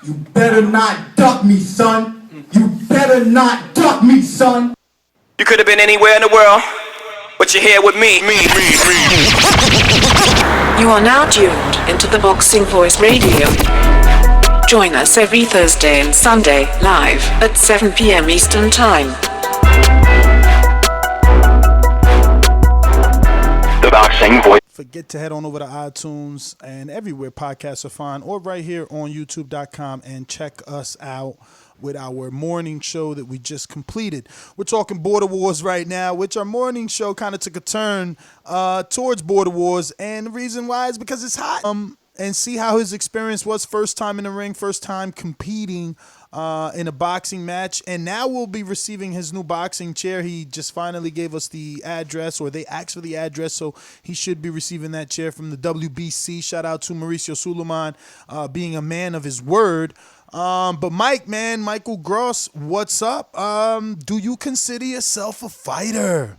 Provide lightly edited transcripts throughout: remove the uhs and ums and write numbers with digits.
You better not duck me, son. You better not duck me, son. You could have been anywhere in the world, but you're here with me. You are now tuned into the Boxing Voice Radio. Join us every Thursday and Sunday, live at 7 p.m. Eastern Time. The Boxing Voice. Forget to head on over to iTunes and everywhere podcasts are found, or right here on youtube.com, and check us out with our morning show that we just completed. We're talking Border Wars right now, which our morning show kind of took a turn towards Border Wars, and the reason why is because it's hot. And see how his experience was, first time in the ring, first time competing in a boxing match. And now we'll be receiving his new boxing chair. He just finally gave us the address, or they asked for the address, so he should be receiving that chair from the WBC. Shout out to Mauricio Suleiman, being a man of his word. But Mike, man, Michael Gross, what's up? Do you consider yourself a fighter?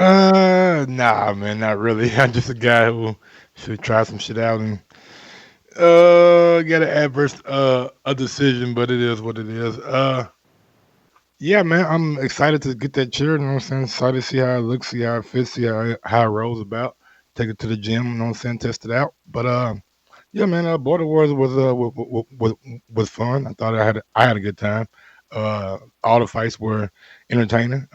Nah, man, not really. I'm just a guy who should try some shit out and get an adverse a decision, but it is what it is. Yeah, man, I'm excited to get that chair. You know what I'm saying? Excited to see how it looks, see how it fits, see how it rolls about. Take it to the gym. You know what I'm saying? Test it out. But yeah, man, Border Wars was fun. I thought I had a good time. All the fights were entertaining.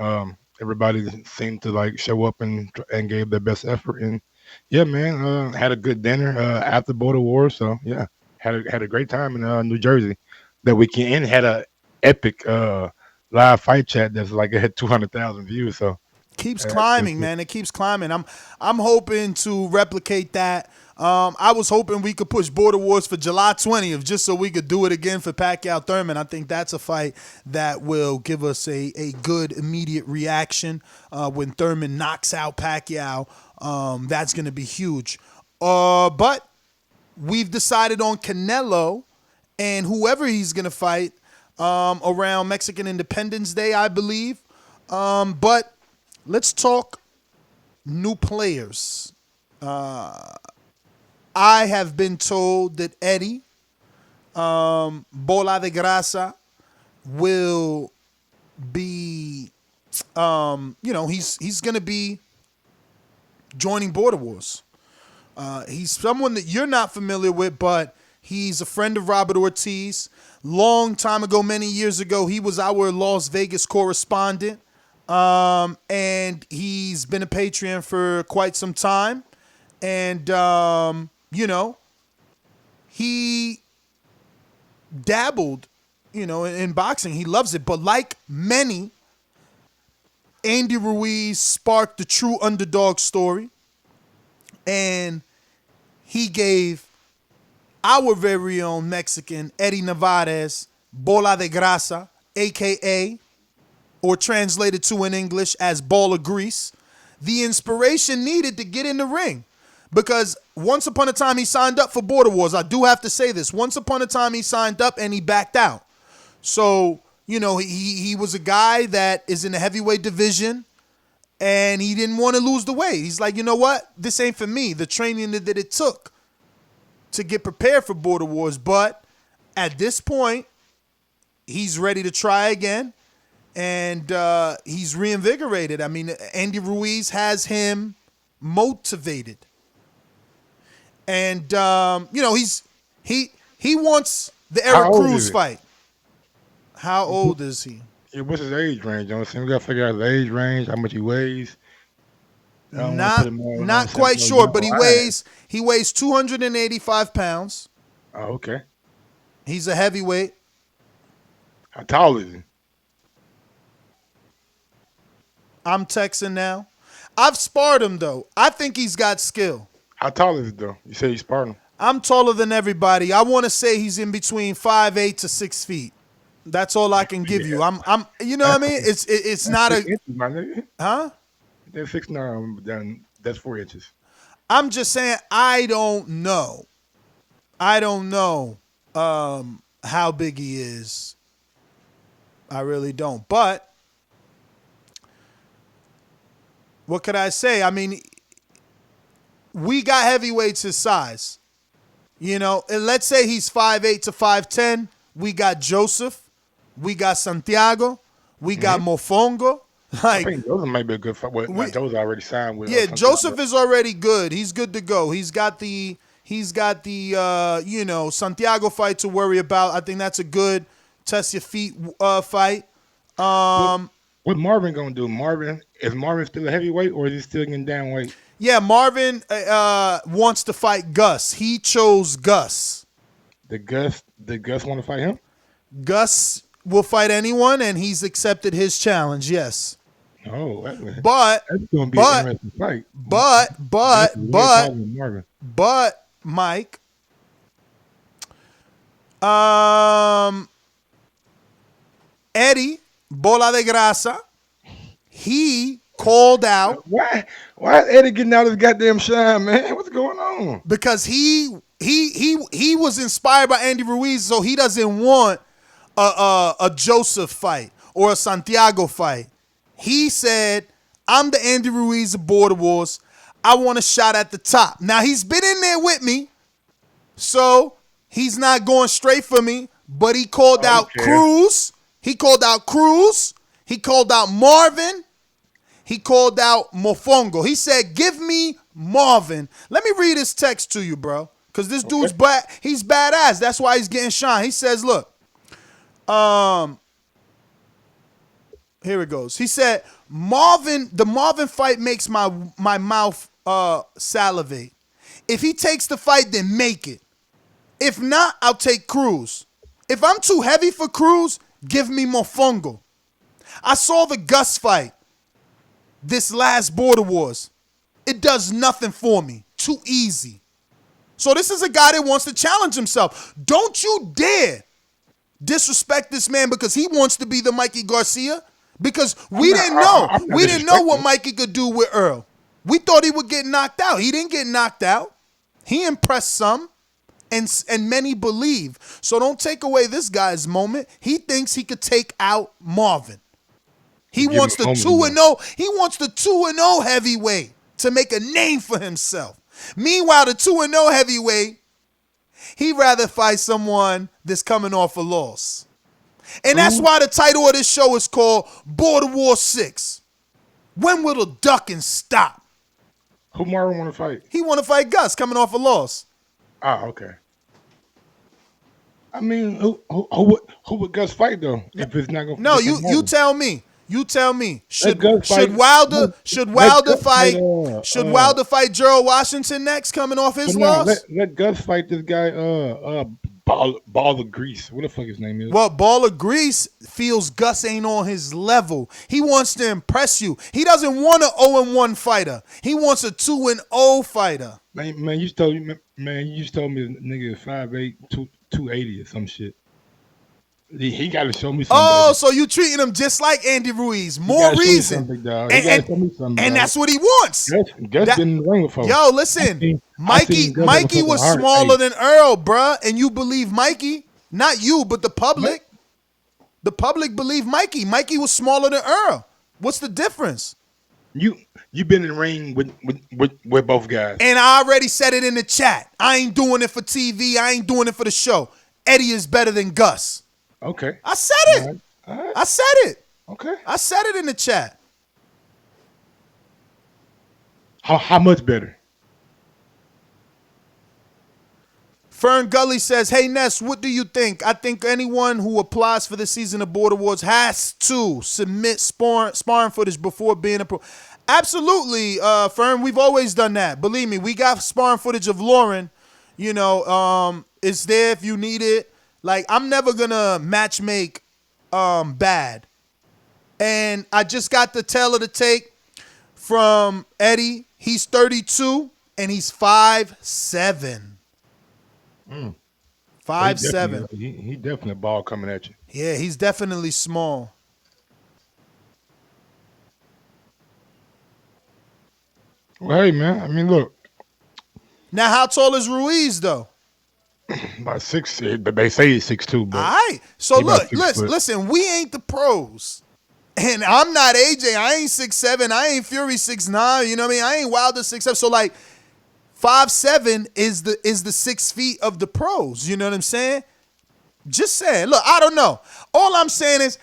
Everybody seemed to like show up and gave their best effort. And yeah, man, had a good dinner after Border Wars. So yeah, had a great time in New Jersey that weekend, and had a epic live fight chat that's like it had 200,000 views. So Keeps climbing, man. It keeps climbing. I'm hoping to replicate that. I was hoping we could push Border Wars for July 20th, just so we could do it again for Pacquiao Thurman. I think that's a fight that will give us a good immediate reaction when Thurman knocks out Pacquiao. That's going to be huge. But we've decided on Canelo and whoever he's going to fight around Mexican Independence Day, I believe. But let's talk new players. I have been told that Eddie Bola de Grasa will be, he's going to be joining Border Wars. He's someone that you're not familiar with, but he's a friend of Robert Ortiz. Long time ago, many years ago, he was our Las Vegas correspondent. And he's been a Patreon for quite some time. And, he dabbled, in boxing. He loves it. But like many, Andy Ruiz sparked the true underdog story. And he gave our very own Mexican, Eddie Nevarez, Bola de Grasa, a.k.a., or translated to in English as Ball of Grease, the inspiration needed to get in the ring. Because once upon a time he signed up for Border Wars. I do have to say this. Once upon a time he signed up and he backed out. So, he was a guy that is in the heavyweight division and he didn't want to lose the weight. He's like, you know what? This ain't for me. The training that it took to get prepared for Border Wars. But at this point, he's ready to try again. And he's reinvigorated. I mean, Andy Ruiz has him motivated. And he wants the Eric Cruz fight. How old is he? Yeah, what's his age range? You know what I'm saying? We gotta figure out his age range, how much he weighs. Not quite sure, but he weighs 285 pounds. Oh, okay. He's a heavyweight. How tall is he? I'm texting now. I've sparred him, though. I think he's got skill. How tall is he, though? You say you sparred him. I'm taller than everybody. I want to say he's in between 5'8" to 6 feet. That's all I can give you. I'm. You know what I mean? It's not a. Inches, my nigga. Huh? That's 6'9". That's 4 inches. I'm just saying. I don't know. How big he is. I really don't. But what could I say? I mean, we got heavyweights his size. You know, and let's say he's 5'8" to 5'10". We got Joseph, we got Santiago, we got Mofongo. I Like, think Joseph might be a good fight. Well, not Joseph already signed with. yeah, Santiago. Joseph is already good. He's good to go. He's got the Santiago fight to worry about. I think that's a good test your feet fight. What Marvin gonna do? Is Marvin still a heavyweight or is he still getting down weight? Yeah, Marvin wants to fight Gus. He chose Gus. The Gus want to fight him? Gus will fight anyone, and he's accepted his challenge. Yes. Oh, But that's gonna be an interesting fight. But Mike, Eddie Bola de Grasa, he called out Why is Eddie getting out of his goddamn shine, man? What's going on? because he was inspired by Andy Ruiz, so he doesn't want a Joseph fight or a Santiago fight. He said, I'm the Andy Ruiz of Border Wars. I want a shot at the top. Now, he's been in there with me, so he's not going straight for me, but he called out Cruz. He called out Cruz. He called out Marvin. He called out Mofongo. He said, give me Marvin. Let me read his text to you, bro, because this dude's he's badass. That's why he's getting shine. He says, look, here it goes. He said, the Marvin fight makes my mouth salivate. If he takes the fight, then make it. If not, I'll take Cruz. If I'm too heavy for Cruz, give me Mofongo. I saw the Gus fight this last Border Wars. It does nothing for me. Too easy. So this is a guy that wants to challenge himself. Don't you dare disrespect this man because he wants to be the Mikey Garcia. Because we didn't know what Mikey could do with Earl. We thought he would get knocked out. He didn't get knocked out. He impressed some, and many believe. So don't take away this guy's moment. He thinks he could take out Marvin. He wants the 2-0. He wants the 2-0 heavyweight to make a name for himself. Meanwhile, the 2-0 heavyweight, he'd rather fight someone that's coming off a loss. And that's why the title of this show is called Border War 6. When will the ducking stop? Who Marvin want to fight? He want to fight Gus coming off a loss. Ah, okay. I mean, who would Gus fight though? If it's not gonna. No, you tell me. You tell me. Should fight- Wilder fight Gus Wilder fight Gerald Washington next coming off his loss? Let Gus fight this guy. Ball of Grease. What the fuck his name is? Well, Ball of Grease feels Gus ain't on his level. He wants to impress you. He doesn't want an 0-1 fighter. He wants a 2-0 fighter. Man, you just told me the nigga is 5'8", 280 or some shit. He got to show me something. Oh, so you treating him just like Andy Ruiz. More reason. And that's what he wants. Gus been in the ring before. Yo, listen. Mikey was smaller than Earl, bruh. And you believe Mikey. Not you, but the public. The public believe Mikey. Mikey was smaller than Earl. What's the difference? You been in the ring with both guys. And I already said it in the chat. I ain't doing it for TV. I ain't doing it for the show. Eddie is better than Gus. Okay. I said it. All right. I said it. Okay. I said it in the chat. How much better? Fern Gully says, hey, Ness, what do you think? I think anyone who applies for this season of Border Wars has to submit sparring footage before being a pro. Absolutely, Fern. We've always done that. Believe me, we got sparring footage of Lauren. You know, it's there if you need it. Like, I'm never going to match make bad. And I just got the tail of the tape from Eddie. He's 32, and he's 5'7". 5'7". He definitely a ball coming at you. Yeah, he's definitely small. Well, hey, man. I mean, look. Now, how tall is Ruiz, though? About 6, but they say he's 6'2". But all right. So look, listen, we ain't the pros. And I'm not AJ. I ain't 6'7". I ain't Fury 6'9". You know what I mean? I ain't Wilder 6'7". So like, 5'7" is the 6 feet of the pros. You know what I'm saying? Just saying. Look, I don't know. All I'm saying is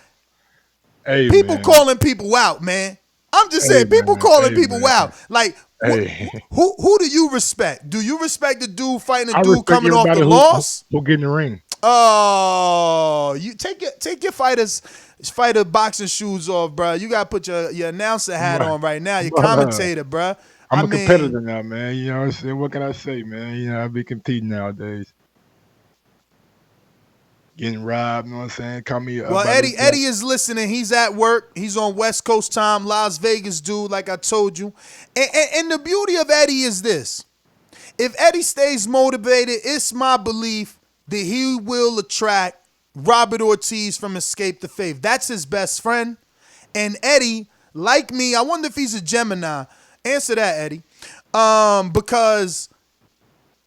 Hey people man. calling people out, man. I'm just Hey saying, people man. calling Hey people man. out. Like, Hey. who do you respect? Do you respect the dude fighting a I dude respect coming off everybody the who loss? get in the ring. Oh, you take your fighter boxing shoes off, bro. You gotta put your announcer hat Right. on right now. Your Bruh. commentator, bro. I I'm a mean, competitor now, man. You know what I'm saying? What can I say, man? You know, I be competing nowadays. Getting robbed, you know what I'm saying? Call me well, by the jack. Eddie is listening. He's at work. He's on West Coast time, Las Vegas, dude. Like I told you, and the beauty of Eddie is this: if Eddie stays motivated, it's my belief that he will attract Robert Ortiz from Escape the Faith. That's his best friend. And Eddie, like me, I wonder if he's a Gemini. Answer that, Eddie. Because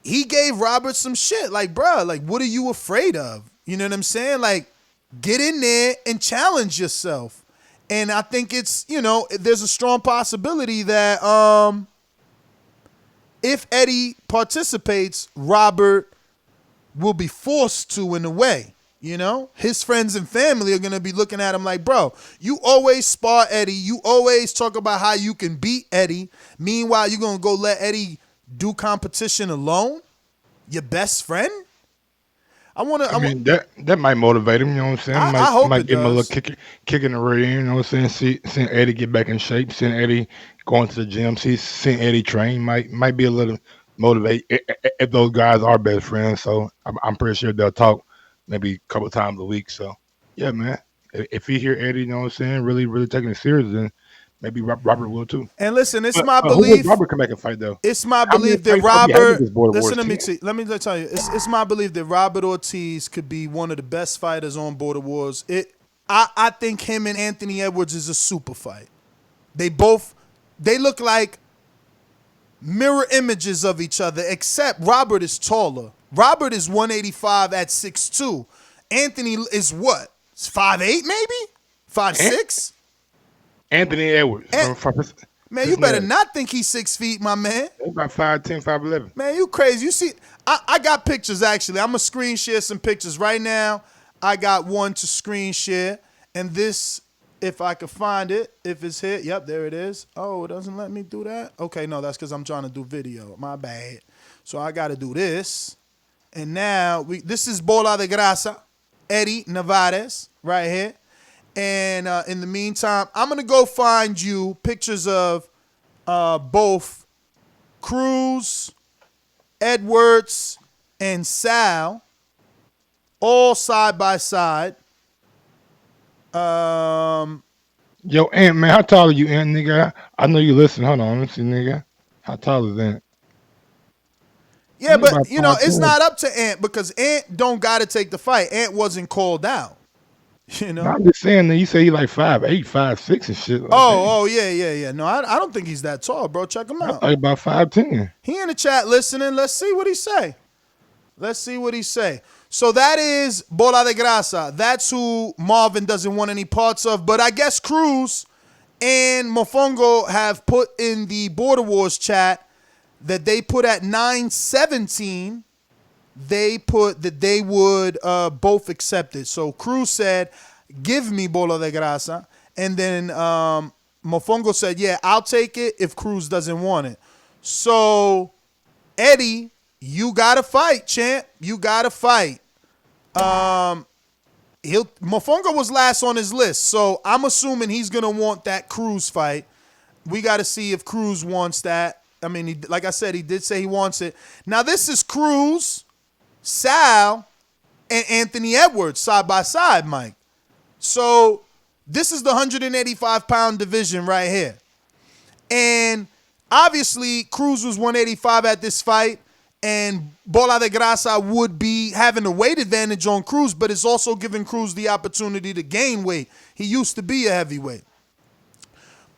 he gave Robert some shit. Like, bruh, like, what are you afraid of? You know what I'm saying? Like, get in there and challenge yourself. And I think it's, there's a strong possibility that if Eddie participates, Robert will be forced to in a way. His friends and family are going to be looking at him like, bro, you always spar Eddie. You always talk about how you can beat Eddie. Meanwhile, you're going to go let Eddie do competition alone? Your best friend? I mean, that might motivate him, you know what I'm saying? I hope Might it give him a little does. kick in the rear, you know what I'm saying? Seeing Eddie get back in shape, seeing Eddie going to the gym, seeing Eddie train might be a little motivate if those guys are best friends. So I'm pretty sure they'll talk maybe a couple times a week. So yeah, man. If he hear Eddie, you know what I'm saying, really, really taking it serious, then maybe Robert will too. And listen, it's But my who would belief. Robert come back and fight though? It's my How many belief that fights have he had with Robert. this Border Listen Wars to me. 10? Let me tell you. It's my belief that Robert Ortiz could be one of the best fighters on Border Wars. I think him and Anthony Edwards is a super fight. They look like mirror images of each other, except Robert is taller. Robert is 185 at 6'2". Anthony is what? 5'8", maybe? 5'6"? Anthony Edwards from Man, you better Cincinnati. not think he's 6 feet, my man. He's about 5'10", 5'11". Man, you crazy. You see, I got pictures, actually. I'm going to screen share some pictures right now. I got one to screen share. And this, if I could find it, if it's here. Yep, there it is. Oh, it doesn't let me do that? Okay, no, that's because I'm trying to do video. My bad. So I got to do this. And now, this is Bola de Grasa, Eddie Nevarez, right here. And in the meantime, I'm going to go find you pictures of both Cruz, Edwards, and Sal, all side by side. Yo, Ant, man, how tall are you, Ant, nigga? I know you listen. Hold on, let's see, nigga. How tall is Ant? Yeah, About but, it's 5'10". not up to Ant because Ant don't got to take the fight. Ant wasn't called out, No, I'm just saying that you say he like 5'8", 5'6", and shit. Like, dang. Oh, yeah. No, I don't think he's that tall, bro. Check him I out. thought he about 5'10". He in the chat listening. Let's see what he say. So that is Bola de Grasa. That's who Marvin doesn't want any parts of. But I guess Cruz and Mofongo have put in the Border Wars chat that they put at 9:17. They put that they would both accept it. So Cruz said, "Give me Bola de Grasa," and then Mofongo said, "Yeah, I'll take it if Cruz doesn't want it." So Eddie, you gotta fight, champ. You gotta fight. Mofongo was last on his list, so I'm assuming he's gonna want that Cruz fight. We gotta see if Cruz wants that. I mean, like I said, he did say he wants it. Now this is Cruz, Sal, and Anthony Edwards side by side, Mike. So this is the 185-pound division right here. And obviously, Cruz was 185 at this fight, and Bola de Grasa would be having a weight advantage on Cruz, but it's also giving Cruz the opportunity to gain weight. He used to be a heavyweight.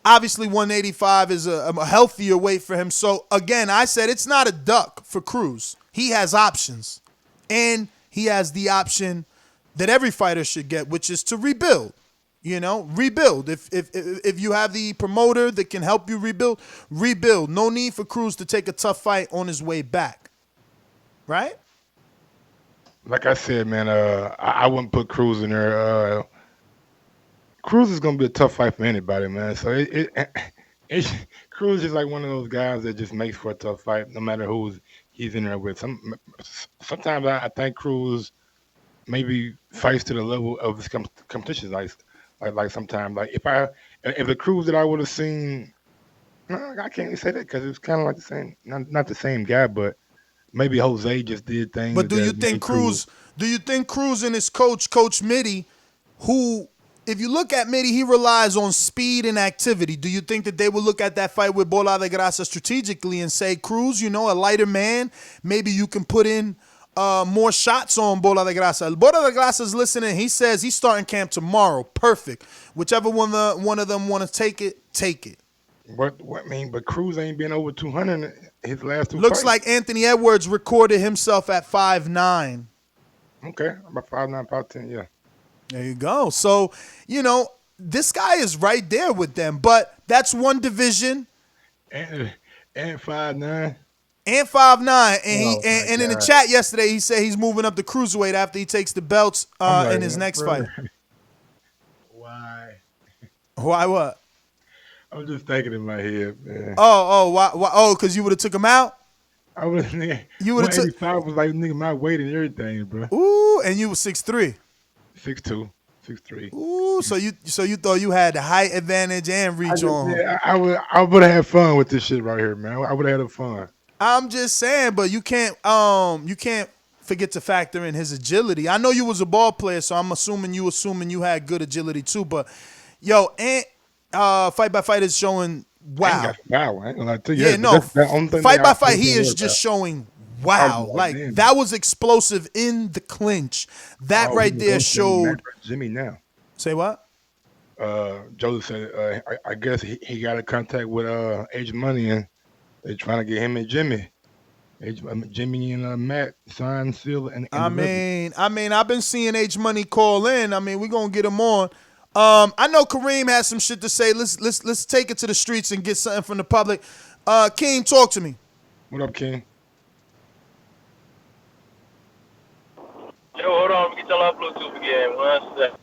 Obviously, 185 is a healthier weight for him. So, again, I said it's not a duck for Cruz. He has options. And he has the option that every fighter should get, which is to rebuild. Rebuild. If you have the promoter that can help you rebuild, rebuild. No need for Cruz to take a tough fight on his way back, right? Like I said, man, I wouldn't put Cruz in there. Cruz is gonna be a tough fight for anybody, man. So it Cruz is like one of those guys that just makes for a tough fight, no matter who's he's in there with. Sometimes I think Cruz maybe fights to the level of his competition. Like sometimes, like if the Cruz that I would have seen, no, I can't even say that because it was kind of like the same, not the same guy, but maybe Jose just did But things do you that think made Cruz. Cruz? Do you think Cruz and his coach Mitty, who, if you look at Mitty, he relies on speed and activity. Do you think that they will look at that fight with Bola de Grasa strategically and say, Cruz, a lighter man, maybe you can put in more shots on Bola de Grasa. Bola de Grasa is listening. He says he's starting camp tomorrow. Perfect. Whichever one of them want to take it, take it. What I mean, but Cruz ain't been over 200 in his last two Looks fights. like Anthony Edwards recorded himself at 5'9". Okay, about 5'9", 5'10", yeah. There you go. So, this guy is right there with them. But that's one division And and 5'9". and 5'9". And he Oh my and in the God. chat yesterday, he said he's moving up the cruiserweight after he takes the belts I'm like, in his next bro, fight. why? Why what? I'm just thinking in my head, man. Why? Oh, because you would have took him out? I was nigga, You would have took 185 was like nigga my weight and everything, bro. Ooh, and you was 6'3". 6'2", 6'3". Ooh, so you thought you had the height advantage and reach on him. I would have had fun with this shit right here, man. I would have had fun. I'm just saying, but you can't forget to factor in his agility. I know you was a ball player, so I'm assuming you had good agility too. But and fight by fight is showing I ain't wow. got the power. I ain't gonna lie to you. Yeah, no. That's the only thing Fight by I fight, was he is worried just about. showing I was wow. like, Like damn. that was explosive in the clinch. That Oh, right he there was showed. Jimmy now. Say what? Joseph said, I guess he got in contact with Age Money and they trying to get him and Jimmy. Jimmy and Matt signed, sealed, and delivered. I've been seeing H Money call in. We're gonna get him on. I know Kareem has some shit to say. Let's take it to the streets and get something from the public. King, talk to me. What up, King? Yo, hold on. Get y'all off Bluetooth again. 1 second.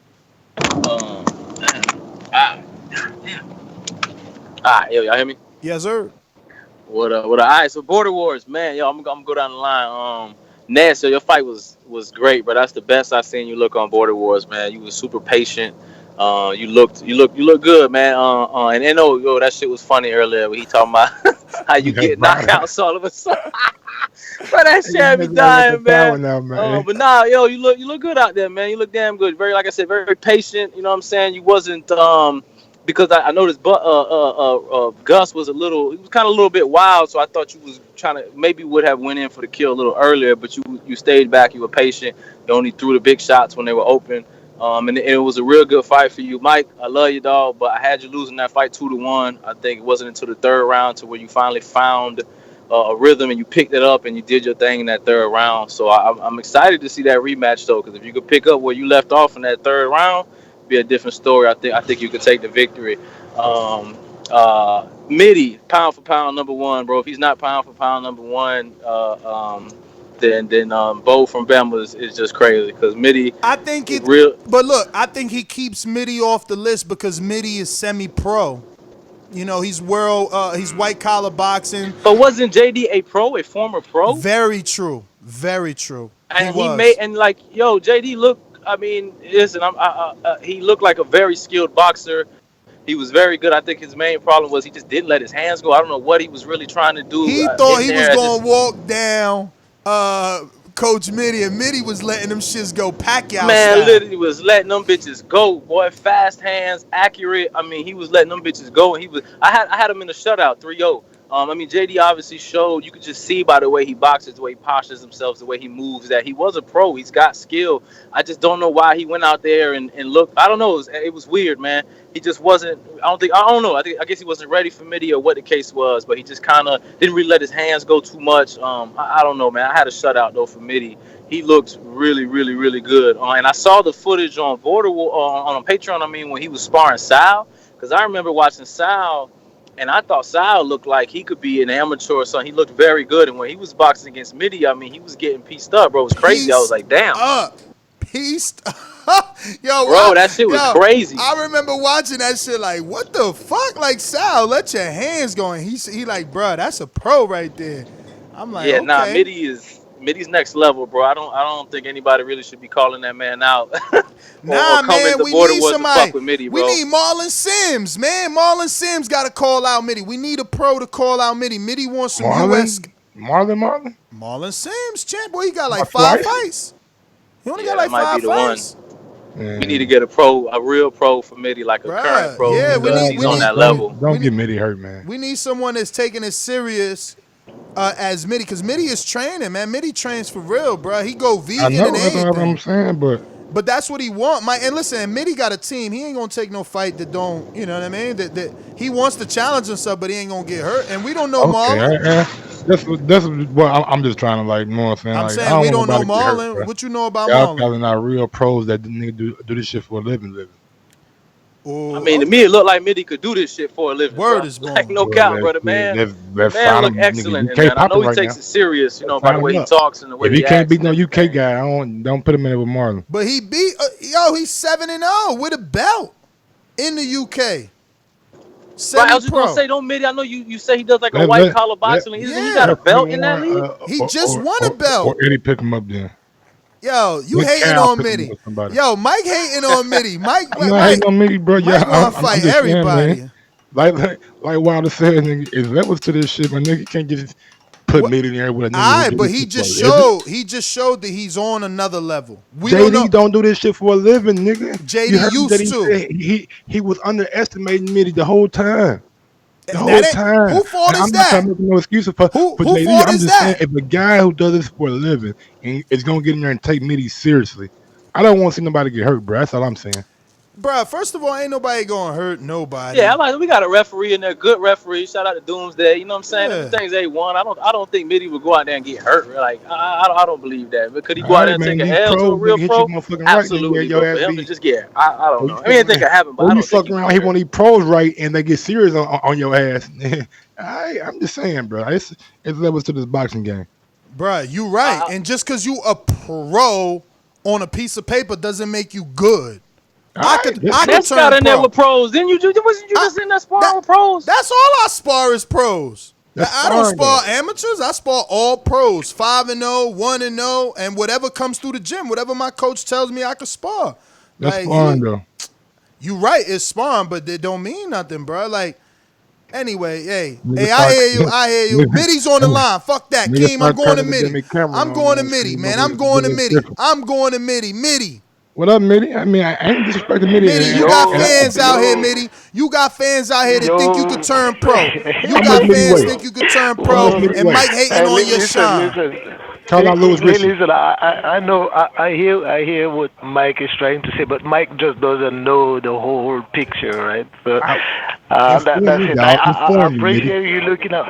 Yo, y'all hear me? Yes, sir. What up? All right, so Border Wars, man. Yo, I'm gonna go down the line. Ness, your fight was great, but that's the best I've seen you look on Border Wars, man. You was super patient. You look good, man. And yo, that shit was funny earlier when he talking about how you get knockouts all of a sudden. But that shit had me dying, man. Now, man. But nah, yo, you look good out there, man. You look damn good. Very, like I said, very patient. You know what I'm saying? You wasn't because I noticed, but Gus was he was kind of a little bit wild. So I thought you was trying to maybe would have went in for the kill a little earlier, but you stayed back. You were patient. You only threw the big shots when they were open. And it was a real good fight for you, Mike. I love you, dog, but I had you losing that fight 2-1. I think it wasn't until the third round to where you finally found a rhythm and you picked it up and you did your thing in that third round. So I'm excited to see that rematch though, because if you could pick up where you left off in that third round, it'd be a different story. I think you could take the victory. Mitty, pound for pound number one, bro. If he's not pound for pound number one, then Bo from Bama is just crazy because Mitty I think is it. real. But look, I think he keeps Mitty off the list because Mitty is semi-pro. He's he's white collar boxing. But wasn't JD a pro, a former pro? Very true. Very true. He And he made was. and like yo, JD looked. I mean, listen, he looked like a very skilled boxer. He was very good. I think his main problem was he just didn't let his hands go. I don't know what he was really trying to do He thought in he was there. going to walk down Coach Mitty, and Mitty was letting them shits go Pacquiao Man, style. literally was letting them bitches go, boy. Fast hands, accurate. I mean, he was letting them bitches go, and he was. I had him in a shutout, 3-0. JD obviously showed. You could just see by the way he boxes, the way he postures himself, the way he moves, that he was a pro. He's got skill. I just don't know why he went out there and looked. I don't know. It was weird, man. He just wasn't. I don't know. I guess he wasn't ready for Mitty or what the case was, but he just kind of didn't really let his hands go too much. I don't know, man. I had a shutout though for Mitty. he looks really, really, really good. And I saw the footage on Border on Patreon. I mean, when he was sparring Sal, because I remember watching Sal, and I thought Sal looked like he could be an amateur or something. He looked very good, and when he was boxing against Mitty, I mean, he was getting pieced up, bro. It was crazy. I was Pieced like, damn, up. Pieced bro, that shit was crazy. I remember watching that shit like, what the fuck? Like, Sal, let your hands go. And he like, bruh, that's a pro right there. I'm like, Yeah, nah, okay. Mitty's next level, bro. I don't think anybody really should be calling that man out or Nah, come man, into we Border need Wars to fuck somebody. with Mitty, We bro. need Marlon Sims, man. Marlon Sims got to call out Mitty. We need a pro to call out Mitty. Mitty wants some U.S. Marlon. Marlon Sims, champ. Boy, he got like My 5 flight? fights. He only Yeah, got that like might be 5 the one. fights. We need to get a real pro for Mitty, like a current Bruh, pro, yeah, because he's on that level. Don't get Mitty hurt, man. We need someone that's taking it serious as Mitty, because Mitty is training, man. Mitty trains for real, bro. He go I vegan know and that's what I'm everything. saying, but That's what he want, Mike. And listen, Mitty got a team. He ain't gonna take no fight that don't, you know what I mean? That he wants to challenge himself, but he ain't gonna get hurt. And we don't know okay, Marlon. that's what I'm just trying to like. You know what I'm saying? I'm Like I saying don't we want don't know nobody to get hurt, Marlon. bro. What you know about Y'all Marlon? probably not real pros that nigga do this shit for a living. I Oh, mean, to me, it looked like Mitty could do this shit for a living, word bro. is Like, born. no Well, cap, bro. The let's man sign look him, nigga. excellent, and UK man, I know popping he right takes now. it serious, Let's by sign the him way he up. talks and the way If he he can't acts beat and no UK everything. guy, don't put him in it with Marlon. But he beat he's 7-0 with a belt in the UK. Right, I was just gonna Semi-pro. say, don't Mitty. I know you say he does like a Let white let collar let boxing. Isn't he got Yeah. a let Floyd belt in that Warren league? He just won a or belt. Eddie pick him up then. Yo, you Let hating Cal on pick him up Mitty. with somebody. Yo, Mike hating on Mitty. Mike, I'm not Mike, hating on Mitty, bro. Yeah, Mike want to I'm fight just saying, man. everybody. Like Wilder said, nigga, is levels to this shit, my nigga. You can't just put What? Mitty in there with a nigga who Alright, do but this he shit for a just living. showed. He just showed that he's on another level. We don't know. JD don't do this shit for a living, nigga. You JD heard that used he to. said he was underestimating Mitty the whole time. The whole That ain't time. who fault And is I'm not trying that? to make no excuses for Who JD. fault I'm is just saying that? if a guy who does this for a living and is gonna get in there and take Mitty seriously, I don't want to see nobody get hurt, bro. That's all I'm saying. Bruh, first of all, ain't nobody gonna hurt nobody. Yeah, I'm like, we got a referee in there, good referee. Shout out to Doomsday. You know what I'm saying? Yeah. Everything's A1. I don't think Mitty would go out there and get hurt. Like, I don't believe that. But could he All go out there right, and take man. a These L to a pros, real nigga, hit you pro? motherfucking right, then yeah, Absolutely, your but for ass him to beat. just get, I don't Or you know. I mean, anything fucking could happen, but or I you don't think fuck he would around get here when hurt. these pros right and they get serious on your ass. I'm just saying, bro. It's levels to this boxing game. Bruh, you right. I, And just cause you a pro on a piece of paper doesn't make you good. All right, I just could Ness turn got in there pro. with pros. Then wasn't you I, just in there sparring that with pros? that's all I spar is pros. that's I don't fine though. spar amateurs. I spar all pros. 5-0, 1-0, and whatever comes through the gym, whatever my coach tells me I can spar. That's Like fine though. you right, it's sparring, but it don't mean nothing, bro. Like anyway, Nigga I start hear you. I hear you. nigga, Mitty's on the line. Fuck that, nigga Keem. I'm start going to turning the Mitty. damn camera I'm on, going to man. Mitty, See, man. nigga, I'm going to nigga Mitty. different. I'm going to Mitty. Mitty. What up, Mitty? I mean, I ain't disrespecting Mitty, Mitty, you got and fans out here, Yo, Mitty. You got fans out here that think you could yo. turn pro. You how much got Mitty fans weigh? think you could turn How much pro, Well, Mitty and weigh? Mike hating on your shine. listen. Call out Louis Ritchie. Listen, I know, I hear what Mike is trying to say, but Mike just doesn't know the whole picture, right? So Inform that's me, it. dog. I Inform me, Mitty. appreciate you looking out.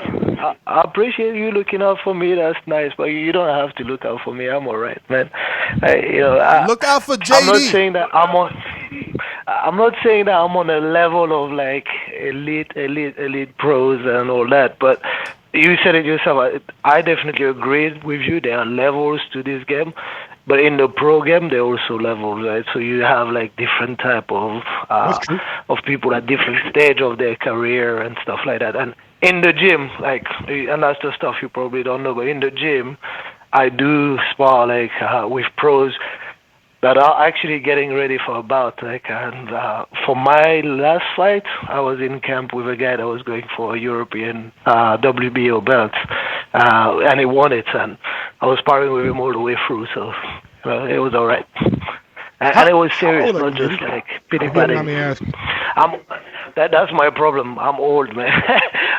I appreciate you looking out for me. That's nice, but you don't have to look out for me. I'm all right, man. Look out for I'm not JD. saying that I'm on. I'm not saying that I'm on a level of like elite pros and all that, but you said it yourself. I definitely agree with you. There are levels to this game, but in the pro game, there are also levels, right? So you have like different type That's true. of people at different stage of their career and stuff like that. And in the gym, like, and that's the stuff you probably don't know, but in the gym, I do spar like with pros that are actually getting ready for a bout. Like, and for my last fight, I was in camp with a guy that was going for a European WBO belt, and he won it, and I was sparring with him all the way through, so it was all right. And it was How serious, old are not you, just Mitty? like If pity you don't mind patting. me asking. I'm that's my problem. I'm old, man.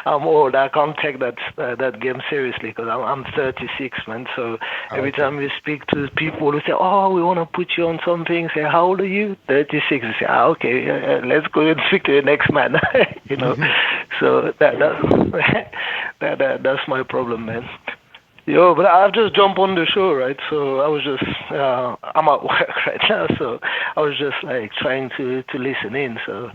I'm old. I can't take that game seriously because I'm 36, man. So every time you speak to people who say, "Oh, we want to put you on something," say, "How old are you?" 36. I say, "Okay, let's go and speak to the next man." you know. So that's my problem, man. Yo, but I've just jumped on the show, right? So I was just, I'm at work right now, so I was just like trying to listen in. So,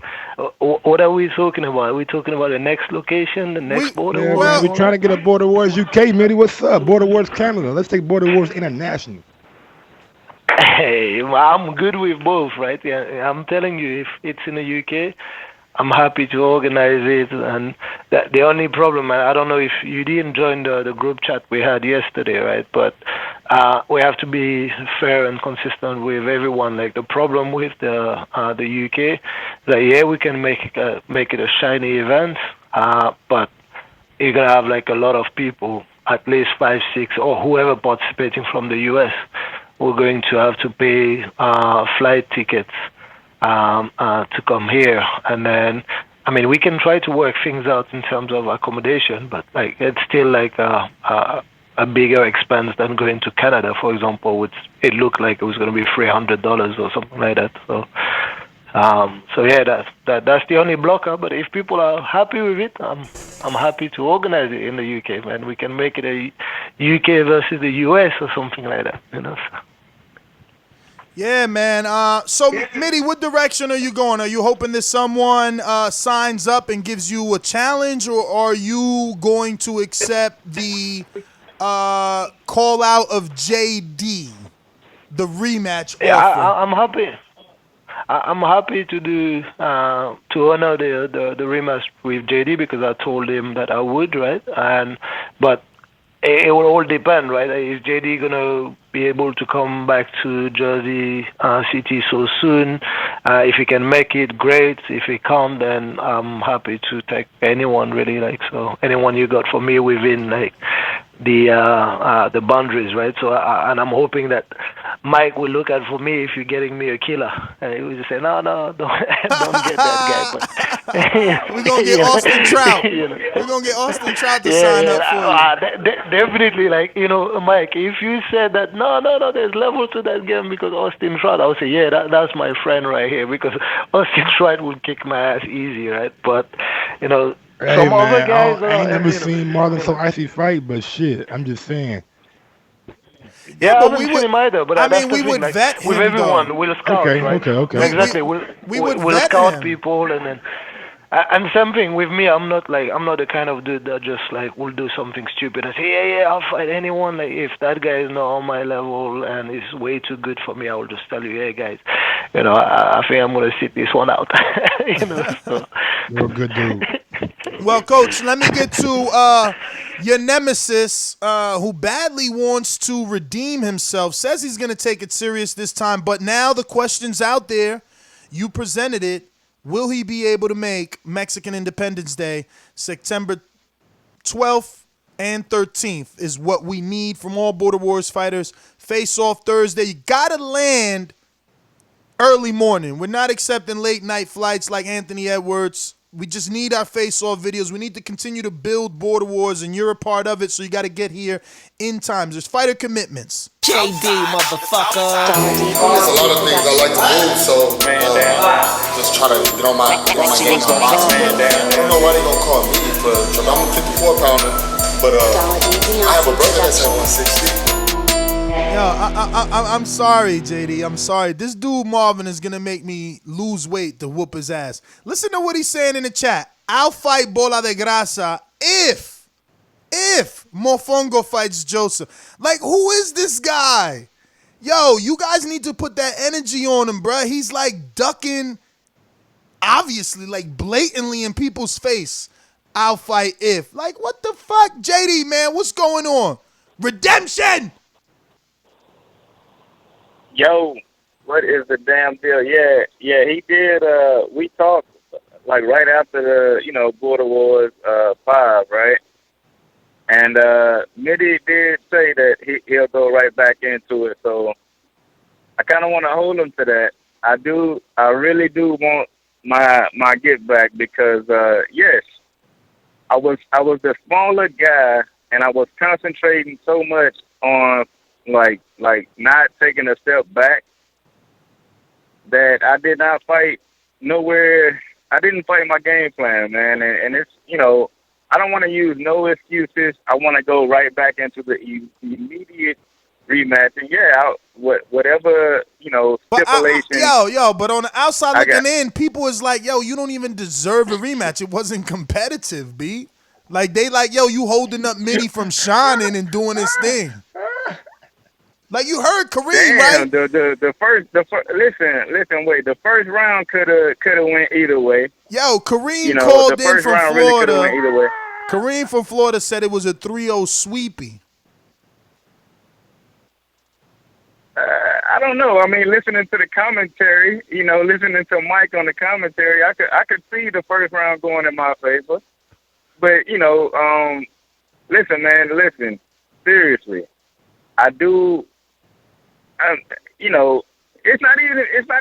what are we talking about? Are we talking about the next location, the We next border Yeah, war, man, and we well, all trying that? to get a Border Wars UK, Mitty. What's up? Border Wars Canada. Let's take Border Wars International. Hey, well, I'm good with both, right? Yeah, I'm telling you, if it's in the UK, I'm happy to organize it. And that the only problem, I don't know if you didn't join the group chat we had yesterday, right? But we have to be fair and consistent with everyone. Like the problem with the UK, that yeah, we can make it a shiny event, but you're gonna have like a lot of people, at least 5, 6, or whoever participating from the US. We're going to have to pay flight tickets to come here, and then I mean we can try to work things out in terms of accommodation, but like it's still like a bigger expense than going to Canada, for example, which it looked like it was going to be $300 or something like that. So yeah, that's the only blocker. But if people are happy with it, I'm happy to organize it in the UK, man. We can make it a UK versus the US or something like that, you know. So. yeah, man. So Mitty, what direction are you going? Are you hoping that someone signs up and gives you a challenge, or are you going to accept the call out of JD, the rematch Yeah, offer? I'm happy. I'm happy to do to honor the rematch with JD because I told him that I would, right? But it will all depend, right? Is JD gonna be able to come back to Jersey City so soon? If he can make it, great. If he can't, then I'm happy to take anyone really. Like so, anyone you got for me within like the boundaries, right? So, and I'm hoping that Mike will look out for me if you're getting me a killer, and he will just say, no, don't, don't get that guy. But We're gonna get Austin Trout. you know. We're gonna get Austin Trout to Yeah, sign yeah, up for you. definitely. Like Mike, if you said that, no, there's level to that game because Austin Trout, I would say, yeah, that's my friend right here because Austin Trout will kick my ass easy, right? But you know, Hey, some other man, guys I are, ain't never you know. seen Marlon so icy fight, but shit, I'm just saying. Yeah, Yeah, I but we haven't seen would. him either, but I that's mean, the we thing. would Like vet with him though. everyone, we'll scout, Okay, right? okay, okay. We Exactly. we would We'll vet scout him. people, and then and same thing with me. I'm not the kind of dude that just like will do something stupid and say, yeah, I'll fight anyone. Like if that guy is not on my level and is way too good for me, I will just tell you, hey guys, I think I'm gonna sit this one out. So. You're a good dude. Well, coach, let me get to your nemesis, who badly wants to redeem himself. Says he's going to take it serious this time, but now the question's out there. You presented it. Will he be able to make Mexican Independence Day September 12th and 13th is what we need from all Border Wars fighters. Face off Thursday. You got to land early morning. We're not accepting late night flights like Anthony Edwards. We just need our face-off videos. We need to continue to build Border Wars, and you're a part of it, so you got to get here in time. There's fighter commitments. JD, motherfucker. There's a lot of things I like to do, so just try to get on my game. I don't know why they gonna call me for trouble. I'm a 54 pounder, but I have a brother that's at 160. Yo, I'm sorry, JD. I'm sorry. This dude Marvin is gonna make me lose weight to whoop his ass. Listen to what he's saying in the chat. I'll fight Bola de Grasa if Mofongo fights Joseph. Like, who is this guy? Yo, you guys need to put that energy on him, bruh. He's like ducking, obviously, like blatantly in people's face. I'll fight if. Like, what the fuck? JD, man, what's going on? Redemption! Yo, what is the damn deal? Yeah, he did. We talked like right after the, Border Wars 5, right? And Mitty did say that he'll go right back into it. So I kind of want to hold him to that. I really do want my get back because yes, I was the smaller guy and I was concentrating so much on like not taking a step back that I did not fight nowhere. I didn't fight my game plan, man. And it's, I don't want to use no excuses. I want to go right back into the immediate rematch. And whatever But stipulation. but on the outside I got- looking in, people is like, yo, you don't even deserve a rematch. It wasn't competitive, B. Like they like, yo, you holding up Mitty from shining and doing his thing. Like you heard Kareem, Damn, right? the first listen, wait. The first round could have went either way. Yo, Kareem The called in first from round really could have Florida. went either way. Kareem from Florida said it was a 3-0 sweepy. I don't know. I mean, listening to the commentary, listening to Mike on the commentary, I could see the first round going in my favor. But listen, seriously, I do. It's not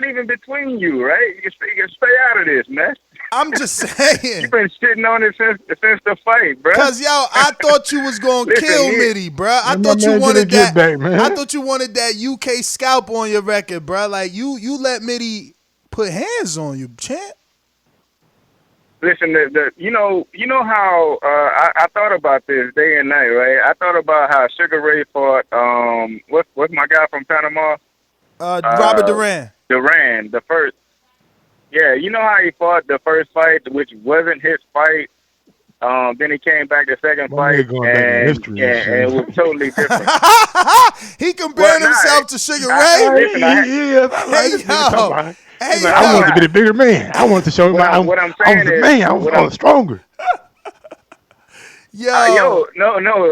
even between you, right? You can stay out of this, man. I'm just saying. You've been shitting on it since the fight, bro. Cause I thought you was gonna kill Mitty, bro. I thought you wanted that. I thought you wanted that UK scalp on your record, bro. Like you let Mitty put hands on you, champ. Listen, you know how I thought about this day and night, right? I thought about how Sugar Ray fought. What's my guy from Panama? Robert Duran. Duran, the first. Yeah, you know how he fought the first fight, which wasn't his fight. Then he came back the second fight, and it was totally different. He compared himself to Sugar Ray. I wanted to be the bigger man. I wanted to show him what I'm saying I was the man. I was stronger. No,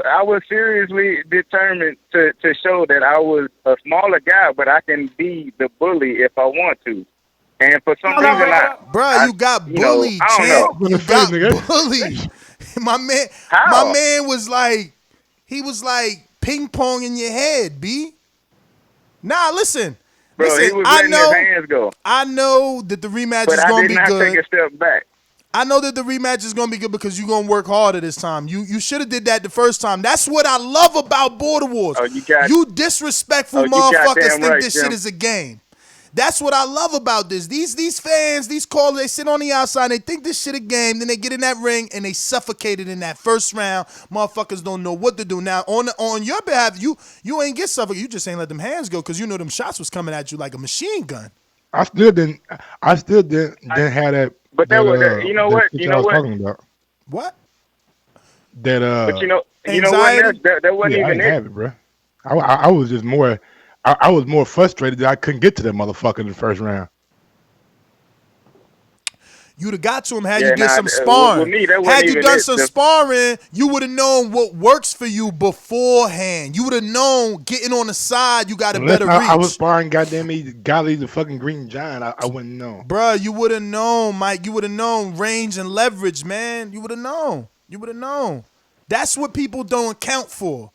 I was seriously determined to show that I was a smaller guy, but I can be the bully if I want to. And for some reason, you got bullied, champ. You got bullied. My man was like, he was like ping pong in your head, B. Nah, listen. Bro, he was letting his hands go. I know that the rematch is going to be good. But I did not take a step back. I know that the rematch is going to be good because you're going to work harder this time. You should have did that the first time. That's what I love about Border Wars. You disrespectful motherfuckers think this shit is a game. That's what I love about this. These fans, these callers, they sit on the outside, they think this shit a game, then they get in that ring and they suffocated in that first round. Motherfuckers don't know what to do. Now, on your behalf, you ain't get suffocated. You just ain't let them hands go because you know them shots was coming at you like a machine gun. I still didn't have that. But that was you know what? Talking about. What? That But you know anxiety? what? That wasn't I even didn't have it, bro. I was just more. I was more frustrated that I couldn't get to that motherfucker in the first round. You'd have got to him had you did some sparring. With me, had you done some sparring, you would have known what works for you beforehand. You would have known getting on the side, you got a better reach. I was sparring goddamn me, golly, the fucking Green Giant. I wouldn't know. Bruh, you would have known, Mike. You would have known range and leverage, man. You would have known. You would have known. That's what people don't account for.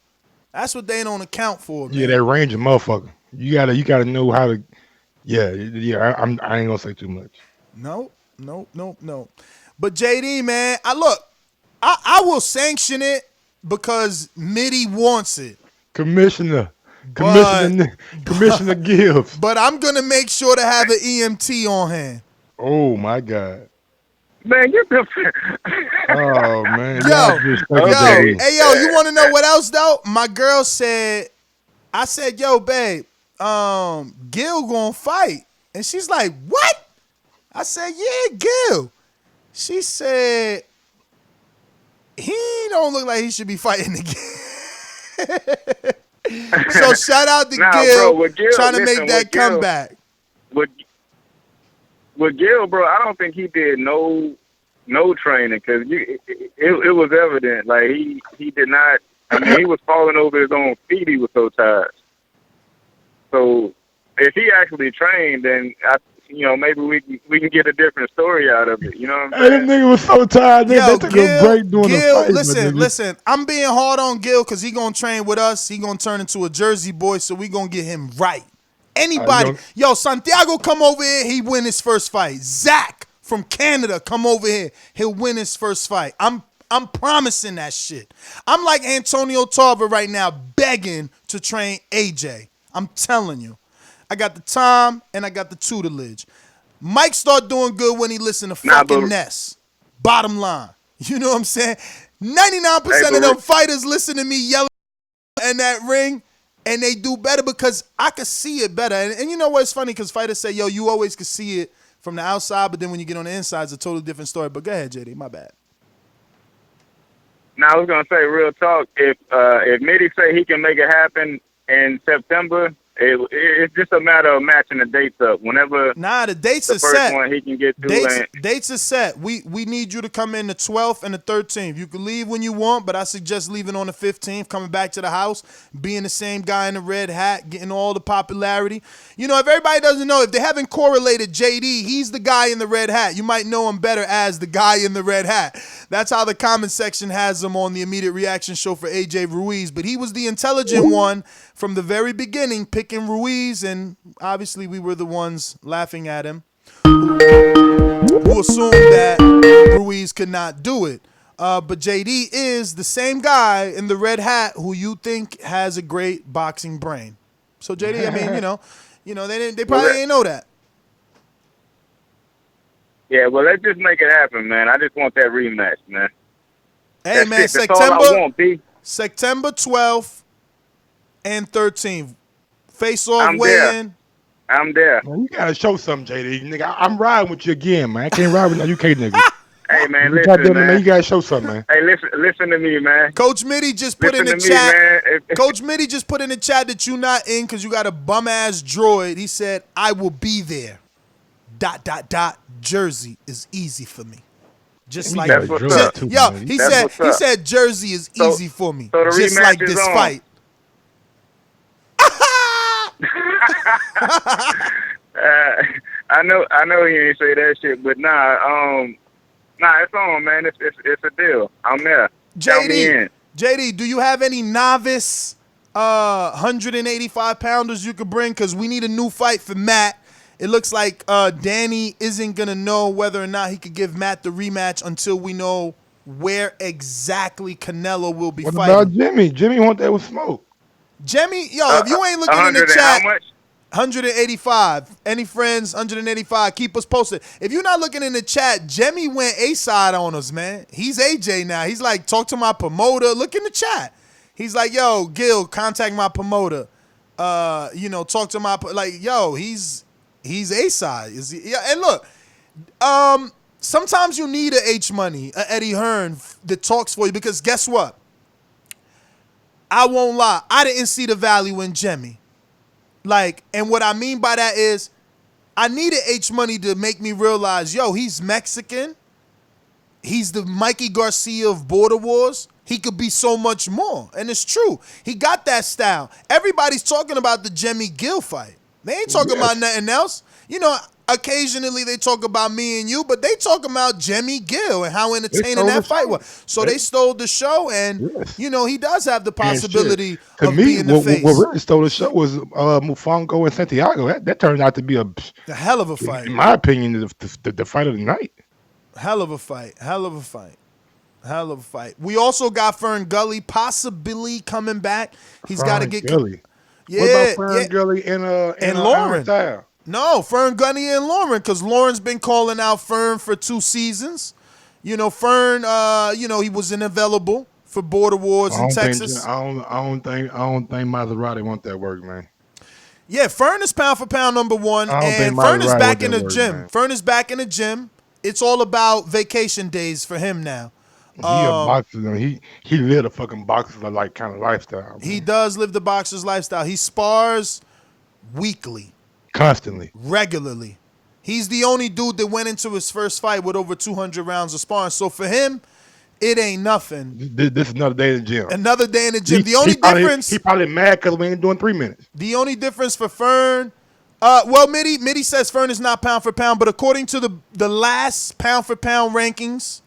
That's what they don't account for, man. Yeah, that range of motherfucker. You gotta know how to. Yeah. I ain't gonna say too much. No. But JD, man, I will sanction it because Mitty wants it. Commissioner Gibbs. But I'm gonna make sure to have an EMT on hand. Oh my God. Man, you been. Oh man. Hey, you want to know what else though? My girl said, I said, yo, babe, Gil gonna fight, and she's like, what? I said, yeah, Gil. She said, he don't look like he should be fighting again. So shout out to Gil, trying to make that comeback. With Gil, bro, I don't think he did no training because it was evident. Like he did not. I mean, he was falling over his own feet. He was so tired. So if he actually trained, then maybe we can get a different story out of it. You know what I'm saying? That nigga was so tired. They took a break doing the fight. Listen. I'm being hard on Gil because he gonna train with us. He gonna turn into a Jersey boy, so we gonna get him right. Anybody, Santiago come over here, he win his first fight. Zach from Canada come over here, he'll win his first fight. I'm promising that shit. I'm like Antonio Tarver right now, begging to train AJ. I'm telling you. I got the time and I got the tutelage. Mike start doing good when he listen to fucking Ness. Bottom line. You know what I'm saying? 99% of them fighters listen to me yelling in that ring, and they do better because I could see it better. And you know what's funny? Because fighters say, yo, you always could see it from the outside, but then when you get on the inside, it's a totally different story. But go ahead, JD. My bad. Now I was gonna say, real talk. If Mitty say he can make it happen in September, it's just a matter of matching the dates up. Whenever the dates the are first set. one he can get to. Dates are set. We need you to come in the 12th and the 13th. You can leave when you want, but I suggest leaving on the 15th, coming back to the house, being the same guy in the red hat, getting all the popularity. You know, if everybody doesn't know, if they haven't correlated JD, he's the guy in the red hat. You might know him better as the guy in the red hat. That's how the comment section has him on the immediate reaction show for AJ Ruiz. But he was the intelligent one from the very beginning, picking Ruiz, and obviously we were the ones laughing at him who assumed that Ruiz could not do it. But JD is the same guy in the red hat who you think has a great boxing brain. So JD, I mean, they probably ain't know that. Yeah, well, let's just make it happen, man. I just want that rematch, man. Hey, man, that's all I want, B. September 12th and 13th. Face-off weigh-in. I'm there. Man, you gotta show something, JD. Nigga, I'm riding with you again, man. I can't ride with no UK niggas. Hey, man, listen, man. You gotta show something, man. Hey, listen to me, man. Coach Mitty just put in the chat. Coach Mitty just put in the chat that you not in because you got a bum-ass droid. He said, I will be there. ... Jersey is easy for me. Just like he said Jersey is easy for me. So the just rematch like is this on. fight. I know he ain't say that shit, but nah, it's on, man. It's a deal. I'm there. JD, do you have any novice 185 pounders you could bring? Because we need a new fight for Matt. It looks like Danny isn't going to know whether or not he could give Matt the rematch until we know where exactly Canelo will be fighting. What about Jimmy? Jimmy want that with smoke. Jimmy, if you ain't looking in the chat, 185. Any friends, 185. Keep us posted. If you're not looking in the chat, Jimmy went A-side on us, man. He's AJ now. He's like, talk to my promoter. Look in the chat. He's like, yo, Gil, contact my promoter. Talk to my, he's A-side. And look, sometimes you need a H-Money, a Eddie Hearn that talks for you because guess what? I won't lie. I didn't see the value in Jimmy. And what I mean by that is I needed H-Money to make me realize, he's Mexican. He's the Mikey Garcia of Border Wars. He could be so much more. And it's true. He got that style. Everybody's talking about the Jimmy Gill fight. They ain't talking about nothing else. Occasionally they talk about me and you, but they talk about Jimmy Gill and how entertaining that fight was. So they stole the show, and he does have the possibility of being the face. What really stole the show was Mufongo and Santiago. That turned out to be a hell of a fight. In my opinion, the fight of the night. Hell of a fight. We also got Fern Gully possibly coming back. He's got to get Gully. Yeah. What about Fern Gully and Lauren? No, Fern Gunny and Lauren, because Lauren's been calling out Fern for 2 seasons. Fern, he was unavailable for Border Wars in Texas. I don't think Maserati want that work, man. Yeah, Fern is pound for pound number 1, and Fern is back in the gym. Man. Fern is back in the gym. It's all about vacation days for him now. He a boxer. He lived a fucking boxer like kind of lifestyle. Man. He does live the boxer's lifestyle. He spars weekly. Constantly. Regularly. He's the only dude that went into his first fight with over 200 rounds of sparring. So for him, it ain't nothing. This is another day in the gym. Another day in the gym. The only difference... He probably mad because we ain't doing 3 minutes. The only difference for Fern... Mitty says Fern is not pound for pound, but according to the last pound for pound rankings,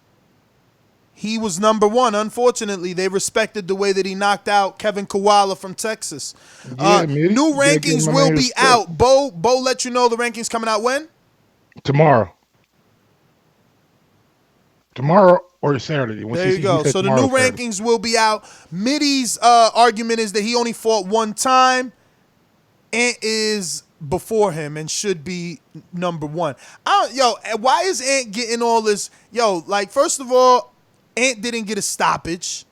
he was number 1. Unfortunately, they respected the way that he knocked out Kevin Koala from Texas. New rankings will be out. Bo let you know the rankings coming out when? Tomorrow or Saturday. There you go. So the new rankings will be out. Mitty's argument is that he only fought 1 time. Ant is before him and should be number 1. Why is Ant getting all this? First of all, Ant didn't get a stoppage.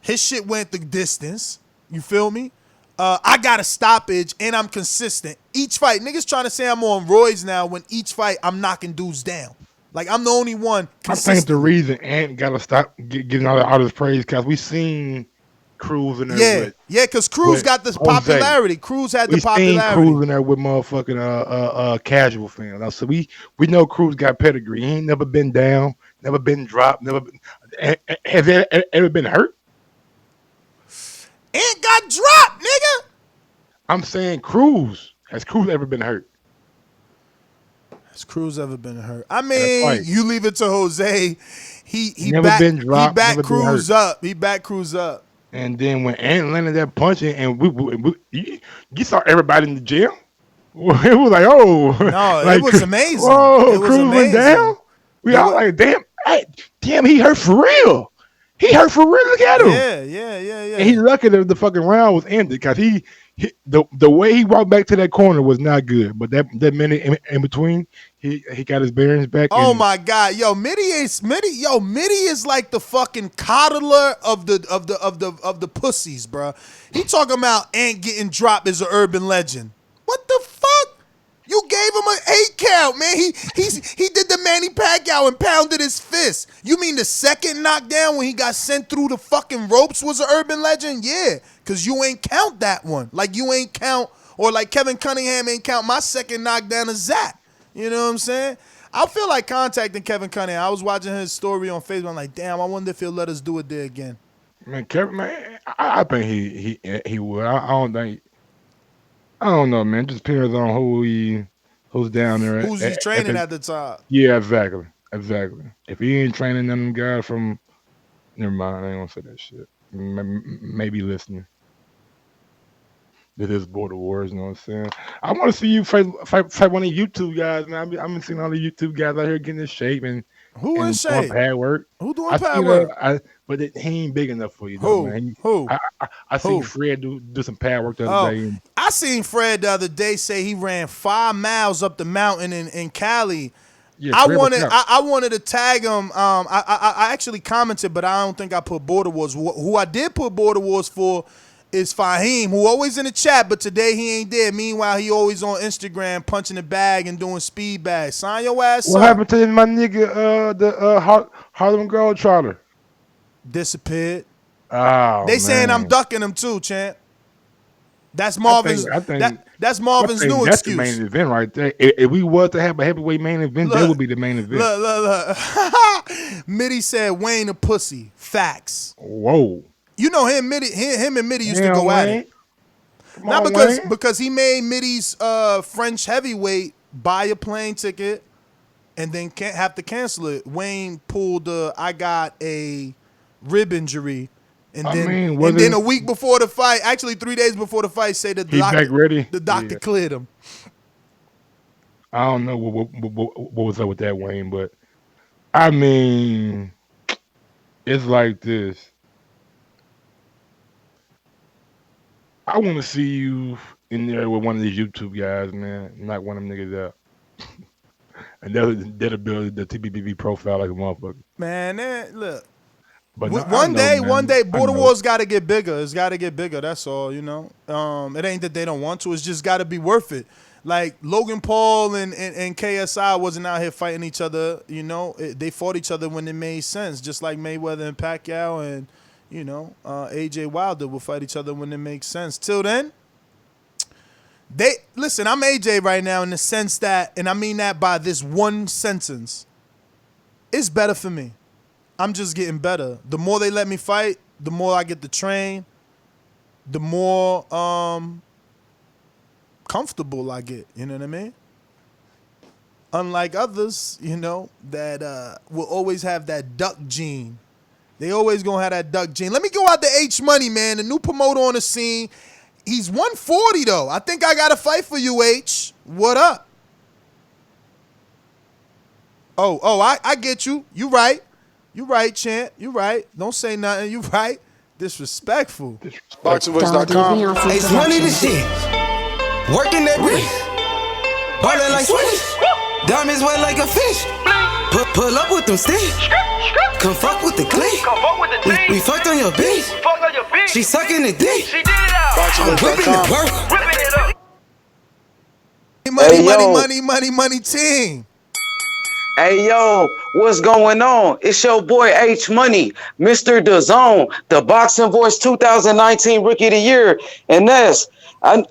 His shit went the distance. You feel me? I got a stoppage and I'm consistent. Each fight, niggas trying to say I'm on roids now when each fight I'm knocking dudes down. Like I'm the only one I think the reason Ant got to stop getting all this praise because we seen Cruz in there Yeah, because Cruz got this popularity. Cruz had the popularity. We seen Cruz in there with motherfucking casual fans. Now, so we know Cruz got pedigree. He ain't never been down, never been dropped, never been. Has he ever been hurt? Ant got dropped, nigga. I'm saying Cruz. Has Cruz ever been hurt? Has Cruz ever been hurt? I mean, you leave it to Jose. He been dropped. He backed Cruz up. He backed Cruz up. And then when Ant landed that punch, and you saw everybody in the gym. It was like, oh, no, like, it was amazing. Whoa, Cruz went down. We all like, damn, he hurt for real. He hurt for real. Look at him. Yeah. And he lucky that the fucking round was ended because the way he walked back to that corner was not good. But that minute in between, he got his bearings back. Oh my God, yo, Mitty is like the fucking coddler of the pussies, bro. He talking about Ant getting dropped as an urban legend. What the fuck? You gave him an 8 count, man. He did the Manny Pacquiao and pounded his fist. You mean the second knockdown when he got sent through the fucking ropes was an urban legend? Yeah, because you ain't count that one. Like you ain't count, or like Kevin Cunningham ain't count my second knockdown of Zach. You know what I'm saying? I feel like contacting Kevin Cunningham. I was watching his story on Facebook. I'm like, damn, I wonder if he'll let us do it there again. Man, Kevin, man, I think he would. I don't know, man. It just depends on who's down there. Who's he training at the top? Yeah, exactly. If he ain't training them guys from, never mind. I ain't gonna say that shit. Maybe listening. It is Border Wars, you know what I'm saying? I want to see you fight one of the YouTube guys, man. I've been seeing all the YouTube guys out here getting in shape and in shape? Pad work. Who doing pad work? But he ain't big enough for you, though, man. Who? I seen Fred do some pad work the other day. I seen Fred the other day say he ran 5 miles up the mountain in Cali. Yeah, I wanted to tag him. I actually commented, but I don't think I put Border Wars. Who I did put Border Wars for is Fahim, who always in the chat, but today he ain't there. Meanwhile, he always on Instagram punching the bag and doing speed bags. Sign your ass up. What happened to my nigga, the Harlem Globetrotter? Disappeared. Oh, they saying I'm ducking him too, champ. That's Marvin's. That's Marvin's new that's excuse. That's the main event right there. If we was to have a heavyweight main event, that would be the main event. Look. Mitty said Wayne a pussy. Facts. Whoa. You know him and Mitty used to go at it. Not because he made Mitty's French heavyweight buy a plane ticket and then can't have to cancel it. Wayne pulled I got a rib injury. And then a week before the fight, actually 3 days before the fight, say that the doctor cleared him. I don't know what was up with that, Wayne, but I mean, it's like this. I want to see you in there with one of these YouTube guys, man. Knock one of them niggas out. And that'll build the TBBB profile like a motherfucker. Man, look. But one day, Border Wars got to get bigger. It's got to get bigger. That's all, you know. It ain't that they don't want to. It's just got to be worth it. Like Logan Paul and KSI wasn't out here fighting each other, you know. They fought each other when it made sense, just like Mayweather and Pacquiao and, you know, AJ Wilder will fight each other when it makes sense. Till then, listen, I'm AJ right now in the sense that, and I mean that by this one sentence, it's better for me. I'm just getting better. The more they let me fight, the more I get to train, the more comfortable I get. You know what I mean? Unlike others, you know, that will always have that duck gene. They always gonna have that duck gene. Let me go out to H Money, man, the new promoter on the scene. He's 140 though. I think I got to fight for you, H. What up? Oh, I get you. You right. You right, champ. You right. Don't say nothing. You right. Disrespectful. Boxingvoice.com. It's money to shit. Working that bitch. Ballin' like Swiss. Diamonds wet like a fish. Pull up with them sticks. Come fuck with the clique. We fucked on your bitch. She sucking the dick. I'm whipping the work. Money team. Hey yo, what's going on? It's your boy H Money, Mr. Dazn, the Boxing Voice 2019 Rookie of the Year. And Ness, I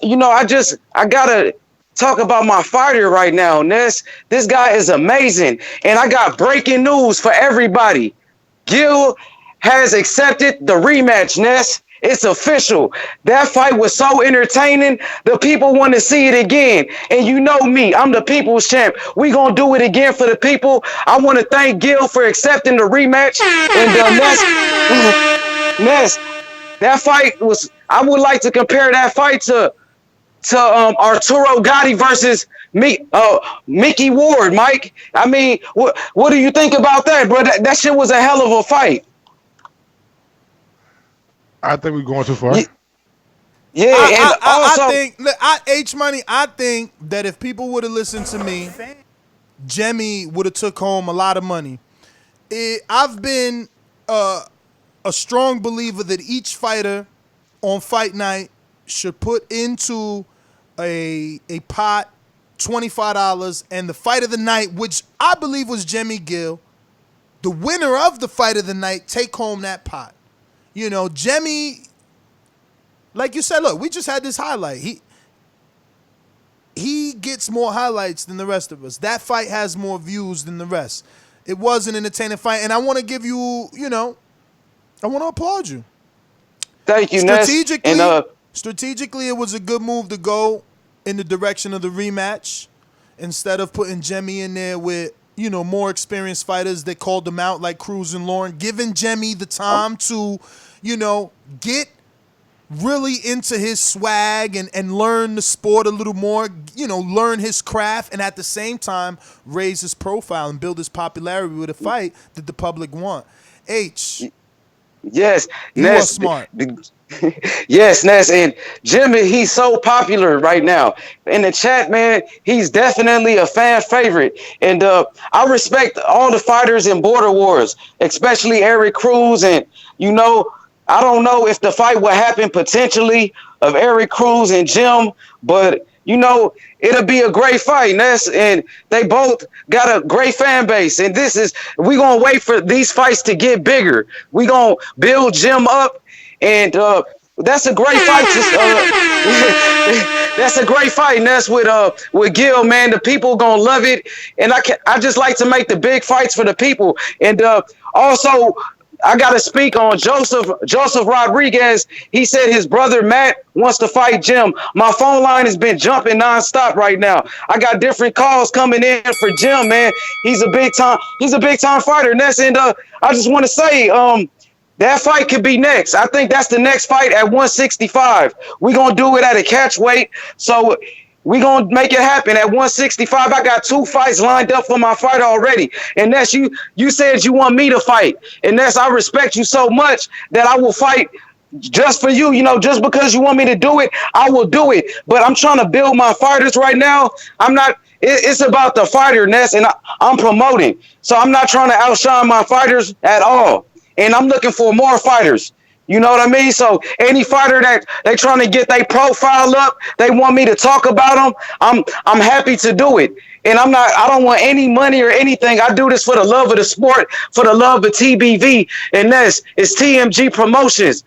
gotta talk about my fighter right now, Ness. This guy is amazing. And I got breaking news for everybody. Gil has accepted the rematch, Ness. It's official. That fight was so entertaining. The people want to see it again. And you know me, I'm the people's champ. We gonna do it again for the people. I want to thank Gil for accepting the rematch. And Ness, that fight was. I would like to compare that fight to Arturo Gatti versus Mickey Ward, Mike. I mean, what do you think about that, bro? That shit was a hell of a fight. I think we're going too far. I think that if people would have listened to me, Jemmy would have took home a lot of money. I've been a strong believer that each fighter on fight night should put into a pot $25, and the fight of the night, which I believe was Jemmy Gill, the winner of the fight of the night, take home that pot. You know, Jemmy, like you said, look, we just had this highlight. He gets more highlights than the rest of us. That fight has more views than the rest. It was an entertaining fight, and I want to give you, I want to applaud you. Thank you, strategically, Ness. Strategically, it was a good move to go in the direction of the rematch instead of putting Jemmy in there with, more experienced fighters that called them out like Cruz and Lauren, giving Jemmy the time to, get really into his swag and learn the sport a little more, learn his craft, and at the same time raise his profile and build his popularity with a fight that the public want. Yes, you Ness, are smart. Yes, Ness, and Jimmy, he's so popular right now in the chat, man. He's definitely a fan favorite, and I respect all the fighters in Border Wars, especially Eric Cruz. And I don't know if the fight will happen potentially of Eric Cruz and Jim, but it'll be a great fight, Ness, and they both got a great fan base. And we gonna wait for these fights to get bigger. We gonna build Jim up, and that's a great fight. That's a great fight, Ness, with Gil, man. The people gonna love it, and I just like to make the big fights for the people. And also, I got to speak on Joseph Rodriguez. He said his brother Matt wants to fight Jim. My phone line has been jumping nonstop right now. I got different calls coming in for Jim, man. He's a big time fighter, Ness. And I just want to say, that fight could be next. I think that's the next fight at 165. We're gonna do it at a catch weight. So we're going to make it happen at 165. I got 2 fights lined up for my fight already. And that's you said you want me to fight. And that's, I respect you so much that I will fight just for you. Just because you want me to do it, I will do it. But I'm trying to build my fighters right now. It's about the fighter, Ness, and I'm promoting. So I'm not trying to outshine my fighters at all. And I'm looking for more fighters. You know what I mean? So any fighter that they trying to get their profile up, they want me to talk about them, I'm happy to do it. And I don't want any money or anything. I do this for the love of the sport, for the love of TBV. And it's TMG Promotions.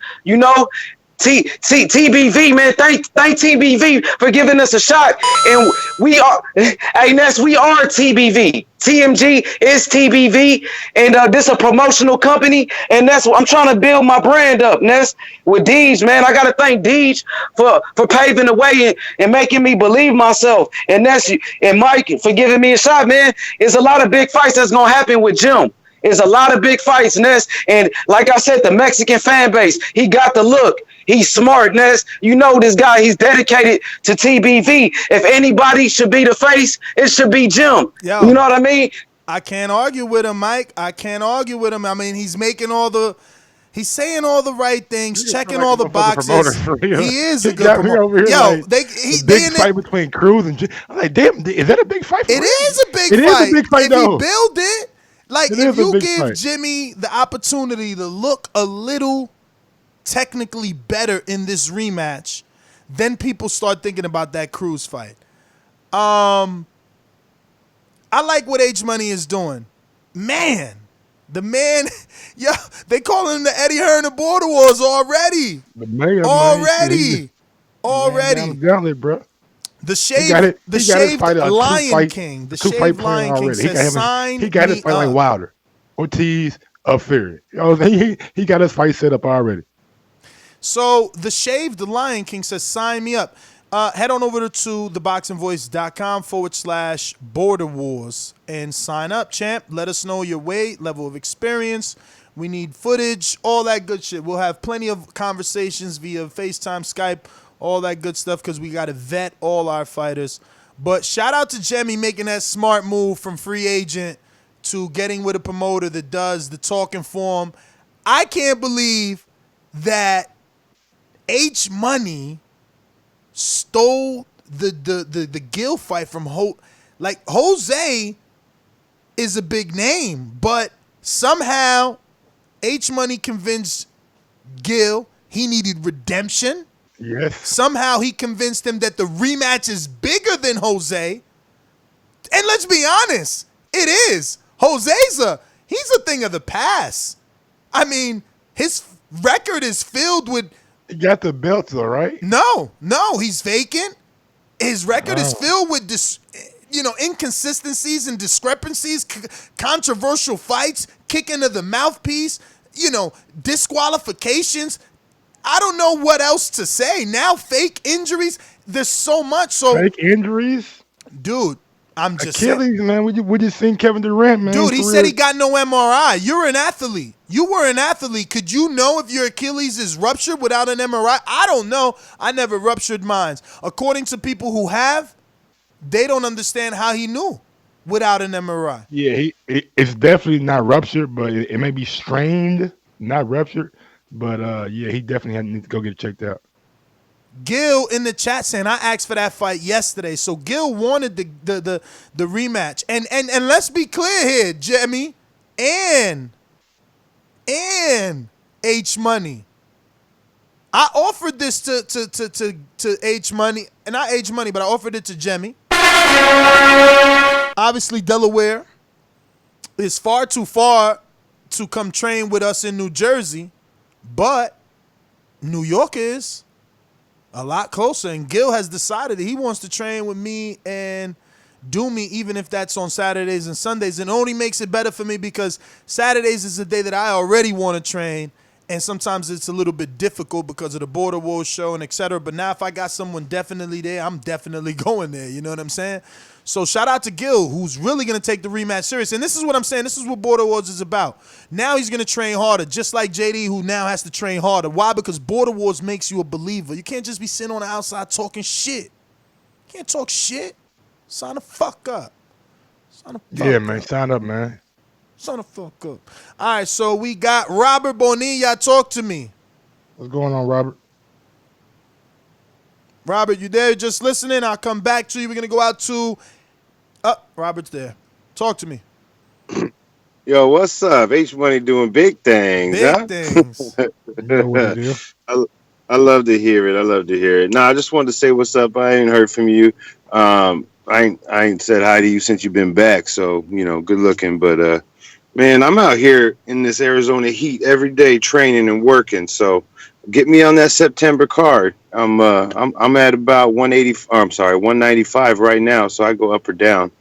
TBV, man, thank TBV for giving us a shot. And we are, hey, Ness, we are TBV. TMG is TBV, and this is a promotional company, and that's what I'm trying to build my brand up, Ness, with Deej, man. I got to thank Deej for paving the way and making me believe myself, and Ness and Mike for giving me a shot, man. There's a lot of big fights that's going to happen with Jim. There's a lot of big fights, Ness, and like I said, the Mexican fan base, he got the look. He's smart, Ness. This guy, he's dedicated to TBV. If anybody should be the face, it should be Jim. Yo, you know what I mean? I can't argue with him, Mike. I can't argue with him. I mean, he's saying all the right things, checking all the boxes. He is a good promoter. Yo, big fight between Cruz and Jim. I'm like, damn, is that a big fight? It is a big fight. It is a big fight, though. If he build it, Like, It if is a you big give fight. Jimmy the opportunity to look a little technically better in this rematch, then people start thinking about that Cruz fight. I like what H Money is doing. Man, the man, yo, they call him the Eddie Hearn of Border Wars already. The mayor, man, shit, Already. man down the Already. gauntlet, bro. The He got shaved, it. the He got his shaved fight Lion King. The a two fight shaved plan Lion King already. He says, got him. He sign got his me fight like up. Wilder, Ortiz, Fury. You know, he got his fight set up already. So the shaved Lion King says, sign me up. Head on over to theboxingvoice.com/Border Wars and sign up, champ. Let us know your weight, level of experience. We need footage, all that good shit. We'll have plenty of conversations via FaceTime, Skype, all that good stuff because we got to vet all our fighters. But shout out to Jemmy making that smart move from free agent to getting with a promoter that does the talking for him. I can't believe that H Money stole the Gil fight from like Jose is a big name, but somehow H Money convinced Gil he needed redemption. Yes. Somehow he convinced him that the rematch is bigger than Jose. And let's be honest, it is. He's a thing of the past. I mean, his record is filled with. He got the belts, though, right? No, he's vacant. His record is filled with inconsistencies and discrepancies, controversial fights, kicking of the mouthpiece, disqualifications. I don't know what else to say. Now, fake injuries. There's so much. So fake injuries? Dude, I'm just Achilles, saying. Man. We just seen Kevin Durant, man. Dude, he said he got no MRI. You're an athlete. You were an athlete. Could you know if your Achilles is ruptured without an MRI? I don't know. I never ruptured mine. According to people who have, they don't understand how he knew without an MRI. Yeah, it's definitely not ruptured, but it may be strained, not ruptured. But yeah, he definitely needs to go get it checked out. Gil in the chat saying I asked for that fight yesterday. So Gil wanted the rematch. And let's be clear here, Jimmy and H Money. I offered this to H Money, and not H Money, but I offered it to Jemmy. Obviously, Delaware is far too far to come train with us in New Jersey, but New York is a lot closer, and Gil has decided that he wants to train with me and do me, even if that's on Saturdays and Sundays. And it only makes it better for me because Saturdays is a day that I already want to train, and sometimes it's a little bit difficult because of the Border Wars show and etc. But now if I got someone definitely there, I'm definitely going there. You know what I'm saying? So shout out to Gil, who's really going to take the rematch serious. And this is what I'm saying. This is what Border Wars is about. Now he's going to train harder, just like JD, who now has to train harder. Why? Because Border Wars makes you a believer. You can't just be sitting on the outside talking shit. You can't talk shit. Sign the fuck up. Sign the fuck Yeah, up. man. Sign up, man. Sign the fuck up. All right, so we got Robert Bonilla. Talk to me. What's going on, Robert? Robert, you there? Just listening. I'll come back to you. We're going to go out to... Robert's there. Talk to me. Yo, what's up? H Money doing big things, Big things. I love to hear it. I love to hear it. No, I just wanted to say what's up. I ain't heard from you. I ain't said hi to you since you've been back. So, good looking. But man, I'm out here in this Arizona heat every day training and working. So get me on that September card. I'm at about 195 right now. So I go up or down.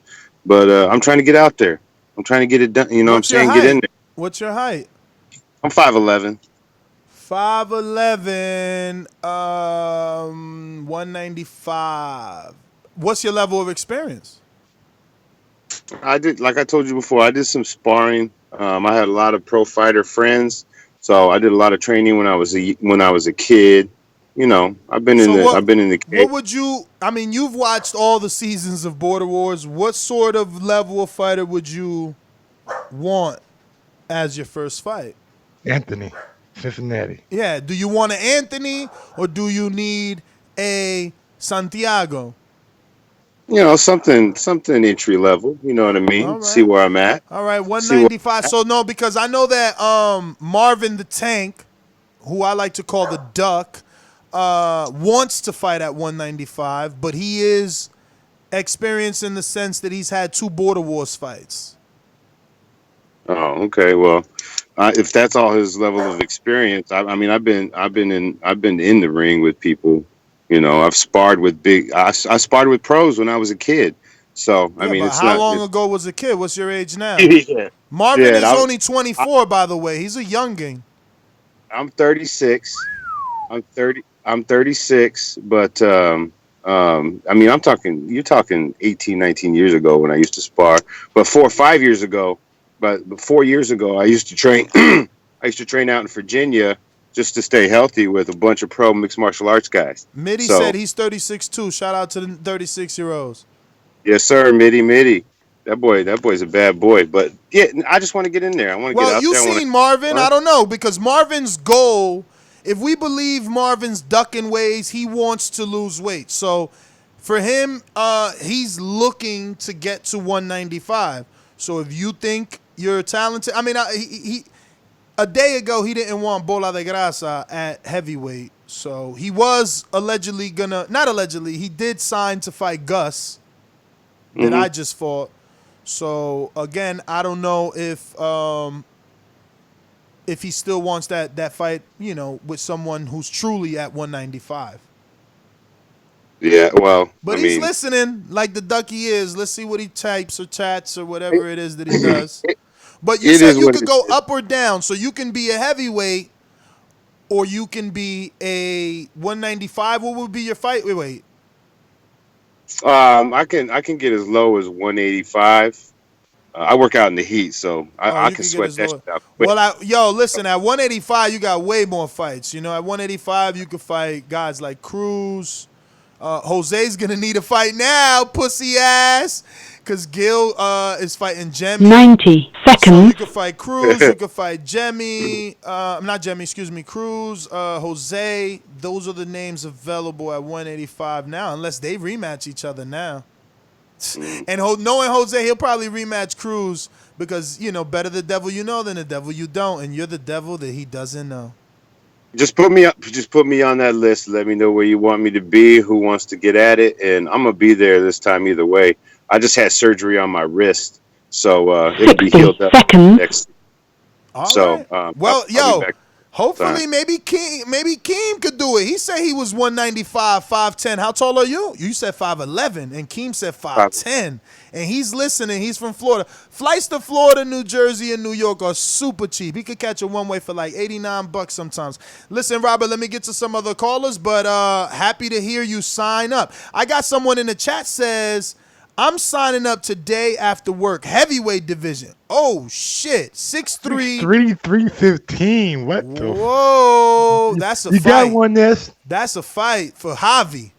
But I'm trying to get out there. I'm trying to get it done. You know what I'm saying? Get in there. What's your height? I'm 5'11". 5'11", 195. What's your level of experience? I did, like I told you before, I did some sparring. I had a lot of pro fighter friends, so I did a lot of training when I was a kid. I've been in the cage. What would you? I mean, you've watched all the seasons of Border Wars. What sort of level of fighter would you want as your first fight? Anthony, Cincinnati. Yeah. Do you want an Anthony or do you need a Santiago? something entry level. You know what I mean? All See right. where I'm at. All right, See where 195. So no, because I know that Marvin the Tank, who I like to call the Duck, wants to fight at 195, but he is experienced in the sense that he's had 2 Border Wars fights. Oh, okay. Well, if that's all his level of experience, I mean, I've been in the ring with people. I've sparred with I sparred with pros when I was a kid. So I Yeah, mean, but it's how not. long ago was a kid? What's your age now? Yeah, Marvin yeah. is only 24, by the way. He's a youngin'. I'm 36. I'm 30. I'm 36. But I mean, you're talking 18, 19 years ago when I used to spar. But 4 or 5 years ago, but 4 years ago, I used to train. I used to train out in Virginia just to stay healthy with a bunch of pro mixed martial arts guys. Mitty So said he's 36 too. Shout out to the 36-year-olds. yes, sir, Mitty. That boy's a bad boy. But yeah, I just want to get in there. I want to get Well, out you there. I want seen Marvin? to. I don't know, because Marvin's goal, if we believe Marvin's ducking ways, he wants to lose weight. So for him, he's looking to get to 195. So if you think you're talented, I mean, he a day ago he didn't want Bola de Grasa at heavyweight. So he was allegedly not allegedly, he did sign to fight Gus that I just fought. So again, I don't know if he still wants that fight, with someone who's truly at 195. Yeah, well, I But he's mean, listening like the ducky is. Let's see what he types or chats or whatever it is that he does. But you it said is you what could it go is. up or down, so you can be a heavyweight or you can be a 195. What would be your fight? Wait. I can get as low as 185. I work out in the heat, so Oh, I you can could get sweat as that low. shit out quick. Well, listen, at 185, you got way more fights. At 185, you could fight guys like Cruz. Jose's gonna need a fight now, pussy ass, because Gil is fighting Jemmy. 90 seconds. So you could fight Cruz, you could fight Jemmy. Not Jemmy, excuse me, Cruz, Jose. Those are the names available at 185 now, unless they rematch each other now. And knowing Jose, he'll probably rematch Cruz because, better the devil you know than the devil you don't, and you're the devil that he doesn't know. Just put me up. Just put me on that list. Let me know where you want me to be. Who wants to get at it, and I'm gonna be there this time either way. I just had surgery on my wrist, so it'll be 60 healed up seconds. next. All So right. I'll be Yo, back. hopefully maybe Keem could do it. He said he was 195, 5'10". How tall are you? You said 5'11", and Keem said 5'10". And he's listening. He's from Florida. Flights to Florida, New Jersey, and New York are super cheap. He could catch a one-way for like $89 sometimes. Listen, Robert, let me get to some other callers, but happy to hear you sign up. I got someone in the chat says, I'm signing up today after work. Heavyweight division. Oh, shit. 6'3". 315. What the? Whoa, that's a You fight. got one, Ness? That's a fight for Javi.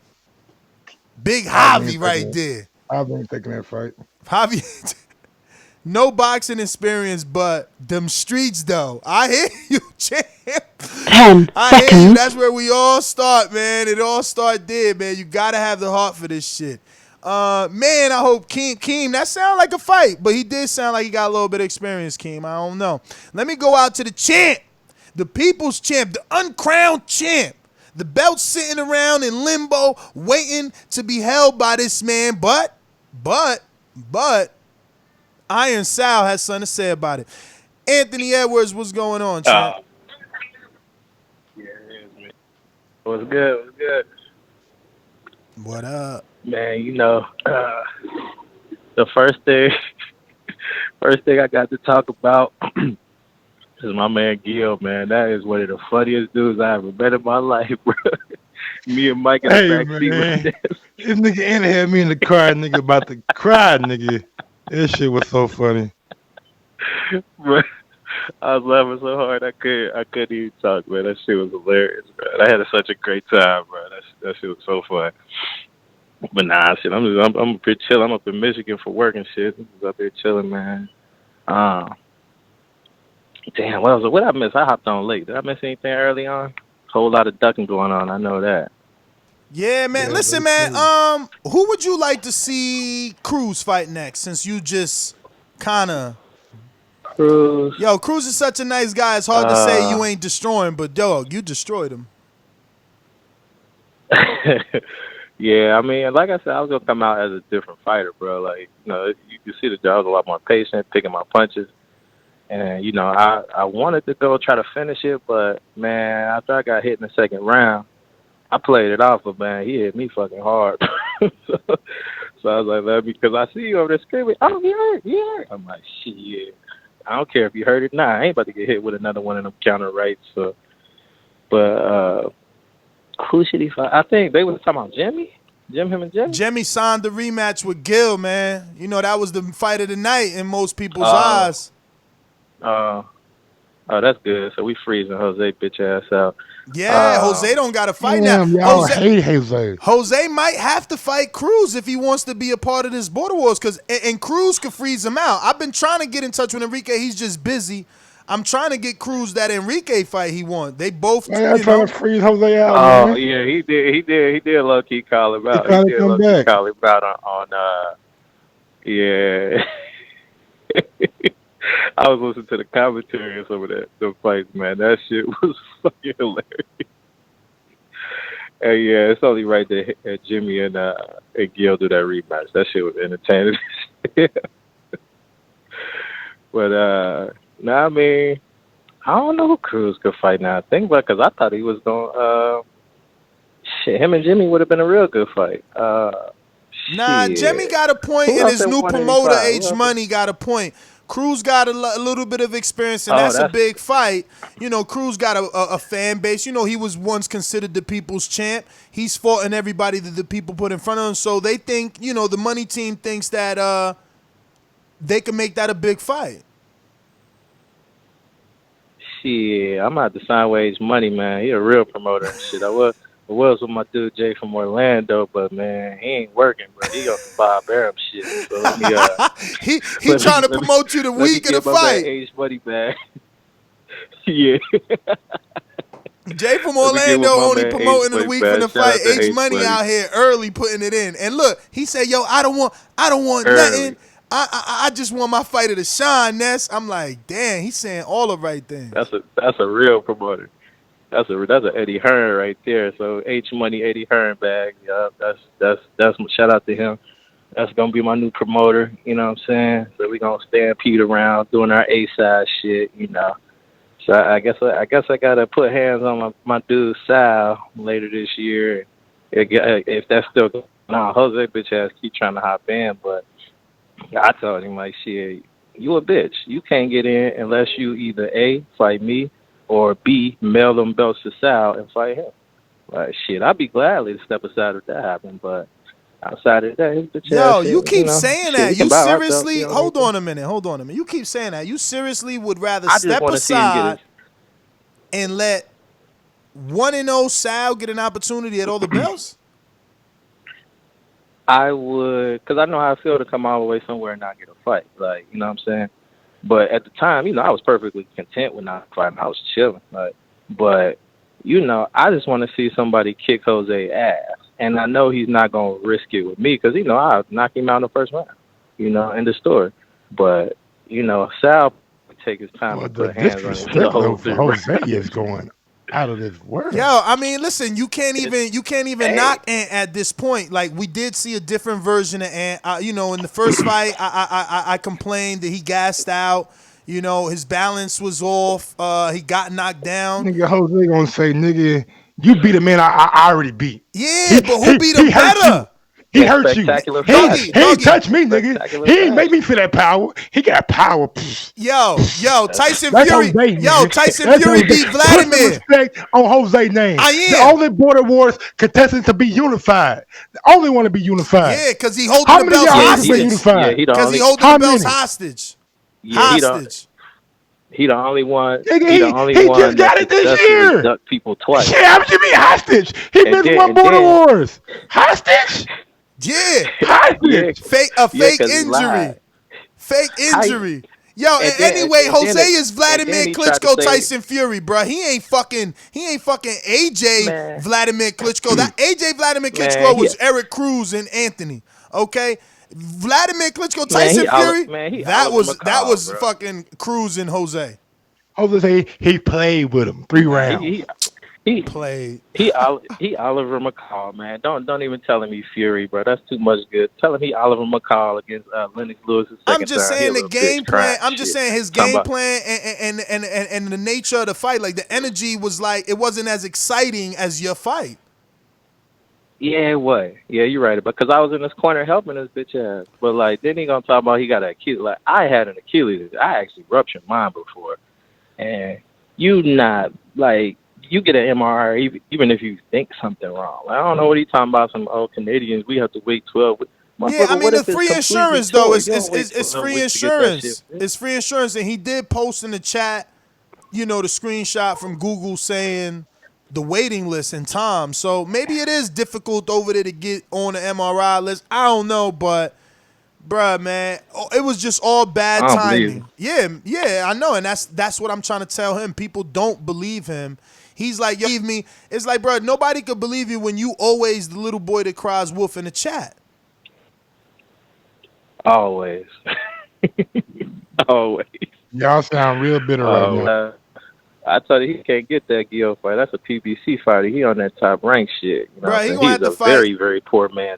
Big I Javi right there. I've been taking that fight. Javi, no boxing experience, but them streets, though. I hear you, champ. 10 I hear you. seconds. That's where we all start, man. It all start there, man. You got to have the heart for this shit. Man, I hope Keem, that sound like a fight, but he did sound like he got a little bit of experience, Keem. I don't know. Let me go out to the champ, the people's champ, the uncrowned champ. The belt's sitting around in limbo, waiting to be held by this man, but, Iron Sal has something to say about it. Anthony Edwards, what's going on, champ? Yeah, it is, man. What's good? What's good? What up? Man, the first thing I got to talk about is my man Gil, man. That is one of the funniest dudes I ever met in my life, bro. Me and Mike in the backseat with this. This nigga Anna had me in the car, nigga, about to cry, nigga. This shit was so funny. Bro, I was laughing so hard I couldn't even talk, man. That shit was hilarious, bro. I had such a great time, bro. That shit was so fun. But nah, shit, I'm up here chilling. I'm up in Michigan for work and shit. I'm just up here chilling, man. Damn, what I miss? I hopped on late. Did I miss anything early on? Whole lot of ducking going on. I know that. Yeah, man. Yeah, Listen, that's man. Who would you like to see Cruz fight next? Since you just kind of. Cruz. Yo, Cruz is such a nice guy. It's hard to say you ain't destroying, but dog, you destroyed him. Yeah, I mean, like I said, I was gonna come out as a different fighter, bro. Like, you can see that I was a lot more patient, picking my punches, and I wanted to go try to finish it, but man, after I got hit in the second round, I played it off, but man, he hit me fucking hard. So I was like, let me, because I see you over there screaming, oh, he hurt, he hurt. I'm like, shit, I don't care if you hurt it. Nah, I ain't about to get hit with another one of them counter rights. So, but who should he fight? I think they was talking about Jimmy. Him and Jimmy? Jimmy signed the rematch with Gil, man. You know, that was the fight of the night in most people's eyes. Oh, that's good. So we freezing Jose bitch ass out. Yeah, Jose don't got to fight damn, now. y'all hate Jose. Jose might have to fight Cruz if he wants to be a part of this Border Wars, and Cruz could freeze him out. I've been trying to get in touch with Enrique. He's just busy. I'm trying to get Cruz that Enrique fight he wants. They both, I'm trying to freeze Jose out. Oh man. yeah, he did low key call him out. He did low key call him out on yeah. I was listening to the commentary and some of the fights, man. That shit was fucking hilarious. And yeah, it's only right that Jimmy and Gil do that rematch. That shit was entertaining. But I mean, I don't know who Cruz could fight now. I think about, because I thought he was going. Him and Jimmy would have been a real good fight. Nah, Jimmy got a point, and his new promoter, H Money, got a point. Cruz got a little bit of experience, and that's a big fight. You know, Cruz got a fan base. You know, he was once considered the people's champ. He's fought in everybody that the people put in front of him. So they think, you know, the money team thinks that they can make that a big fight. Shit, I'm out to sign with H Money, man. He a real promoter and shit. I was with my dude Jay from Orlando, but man, he ain't working, bro. He on some Bob Arum shit. So let me he trying to promote you the week of the fight. H Money back. Yeah. Jay from Orlando only promoting the week from the fight. H Money out here early putting it in. And look, he said, "Yo, I don't want nothing. I just want my fighter to shine." Ness, I'm like, damn, he's saying all the right things. That's a real promoter. That's an Eddie Hearn right there. So H Money, Eddie Hearn bag. Yeah, that's shout out to him. That's gonna be my new promoter. You know what I'm saying? So we gonna stampede around doing our A-side shit. You know. So I guess I gotta put hands on my dude Sal later this year. If that's still going on, Jose bitch ass keep trying to hop in, but I told him like, shit, you a bitch. You can't get in unless you either A, fight me, or B, mail them belts to Sal and fight him. Like, shit, I'd be gladly to step aside if that happened, but outside of that, his bitch Yo, ass you shit, keep know, saying shit, that. You seriously, you know, hold on a minute. You keep saying that. You seriously would rather I just step wanna see him get aside and let 1-0 Sal get an opportunity at all the belts? I would, because I know how I feel to come all the way somewhere and not get a fight. Like, you know what I'm saying? But at the time, you know, I was perfectly content with not fighting. I was chilling. Like, but, you know, I just want to see somebody kick Jose's ass. And I know he's not going to risk it with me because, you know, I'll knock him out in the first round, you know, end the story. But, you know, Sal would take his time to put hands on him. The whole thing. Jose is going out of this world. Yo, I mean, listen, you can't even knock Ant at this point. Like, we did see a different version of Ant. You know, in the first fight, I complained that he gassed out. You know, his balance was off. He got knocked down. Nigga, Jose gonna say, nigga, you beat a man I already beat. Yeah, but who beat him better? He hurt you. He ain't touch me, nigga. He ain't make me feel that power. He got power. Yo, Tyson That's Fury. Jose, Tyson That's Fury Jose. beat Put Vladimir. some respect on Jose's name. I am. The only Border Wars contestant to be unified. The only one to be unified. Yeah, because he holding How the many belts of y'all hostage. been unified? Because he holding the belts hostage. Hostage. He the only one. Nigga, he the only he one just got that it this successfully year. ducked people twice. Shit, how would you be hostage? He missed one Border Wars. Hostage? Yeah. Hostage. Fake Yeah, 'cause he injury. lied. Fake injury. Yo, anyway, Jose is and Vladimir then he tried to Klitschko say, Tyson Fury, bro. He ain't fucking AJ man, Vladimir Klitschko. That AJ Vladimir man, Klitschko was Eric Cruz and Anthony. Okay, Vladimir Klitschko Tyson he Fury. he That Oliver McCall, was bro. fucking Cruz and Jose. Jose, he played with him 3 rounds. He played. He Oliver McCall, man. Don't even tell him he's Fury, bro. That's too much good. Tell him he Oliver McCall against Lennox Lewis the second I'm just time. saying the game plan. I'm just saying his game about, plan and the nature of the fight. Like the energy was like it wasn't as exciting as your fight. Yeah, it was. Yeah, you're right. Because I was in this corner helping this bitch ass. But like, then he gonna talk about he got an Achilles. Like I had an Achilles. I actually ruptured mine before, and you not like. You get an MRI even if you think something wrong. Like, I don't know what he's talking about. Some old Canadians, we have to wait 12 weeks. Yeah, I mean the free insurance though is free insurance. It's free insurance, and he did post in the chat, you know, the screenshot from Google saying the waiting list and time. So maybe it is difficult over there to get on the MRI list. I don't know, but bruh, man, it was just all bad timing. Yeah, I know, and that's what I'm trying to tell him. People don't believe him. He's like, yo, believe me. It's like, bro, nobody could believe you when you always the little boy that cries wolf in the chat. Always. Always. Y'all sound real bitter right now. I tell you, he can't get that Gio fight. That's a PBC fighter. He on that top rank shit. You know bro, he's a very, very poor man.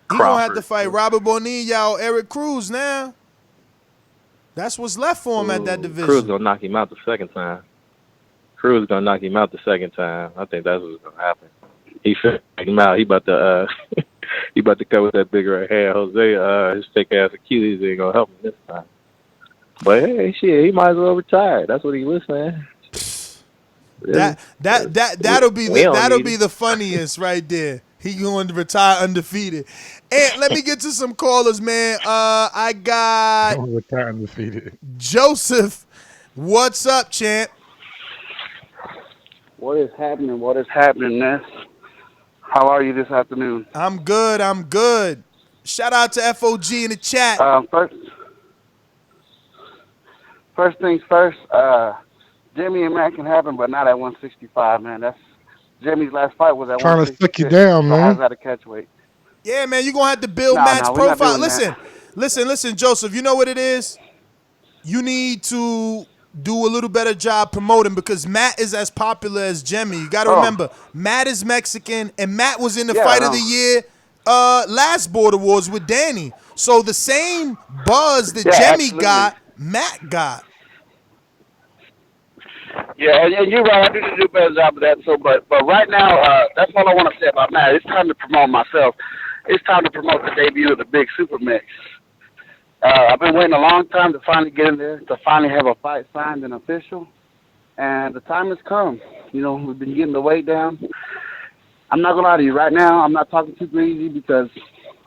He gonna have to fight Robert Bonilla or Eric Cruz now. That's what's left for him at that division. Cruz gonna knock him out the second time. I think that's what's gonna happen. He finna knock him out. He about to he about to cut with that big right hand. Jose, his fake ass Achilles ain't gonna help him this time. But hey, shit, he might as well retire. That's what he was saying. That'll be the funniest right there. He going to retire undefeated. And let me get to some callers, man. I got retire undefeated. Joseph. What's up, champ? What is happening, Ness? How are you this afternoon? I'm good. Shout out to S.o.g in the chat. First things first, Jimmy and Matt can happen, but not at 165, man. That's Jimmy's last fight was at 165. Trying to stick you down, man. How's that a catch weight? Yeah, man, you're going to have to build Matt's profile. Listen, Joseph, you know what it is? You need to do a little better job promoting because Matt is as popular as Jimmy. You got to remember, Matt is Mexican, and Matt was in the fight of the year last Border Wars with Danny. So the same buzz that Jimmy got, Matt got. Yeah, and you're right. I need to do a better job of that. So, but right now, that's all I want to say about Matt. It's time to promote myself. It's time to promote the debut of the Big Super Mix. I've been waiting a long time to finally get in there, to finally have a fight signed and official. And the time has come. You know, we've been getting the weight down. I'm not going to lie to you. Right now, I'm not talking too greasy because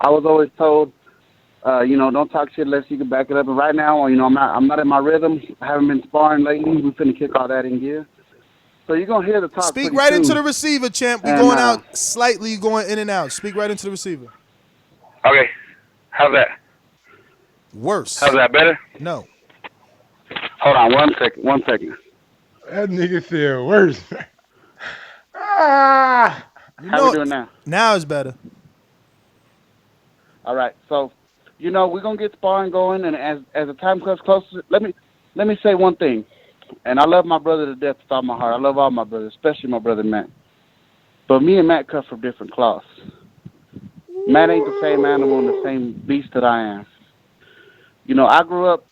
I was always told, don't talk shit unless you can back it up. And right now, I'm not in my rhythm. I haven't been sparring lately. We're finna kick all that in gear. So you're going to hear the talk. Speak right into the receiver, champ. We're going out slightly, going in and out. Speak right into the receiver. Okay. How's that? Worse. How's that better? No. Hold on 1 second. That nigga said worse. How we doing now? Now it's better. All right. So, we're going to get sparring going, and as the time comes closer, let me say one thing. And I love my brother to death with all my heart. I love all my brothers, especially my brother Matt. But me and Matt cut from different cloths. Matt ain't the same animal and the same beast that I am. I grew up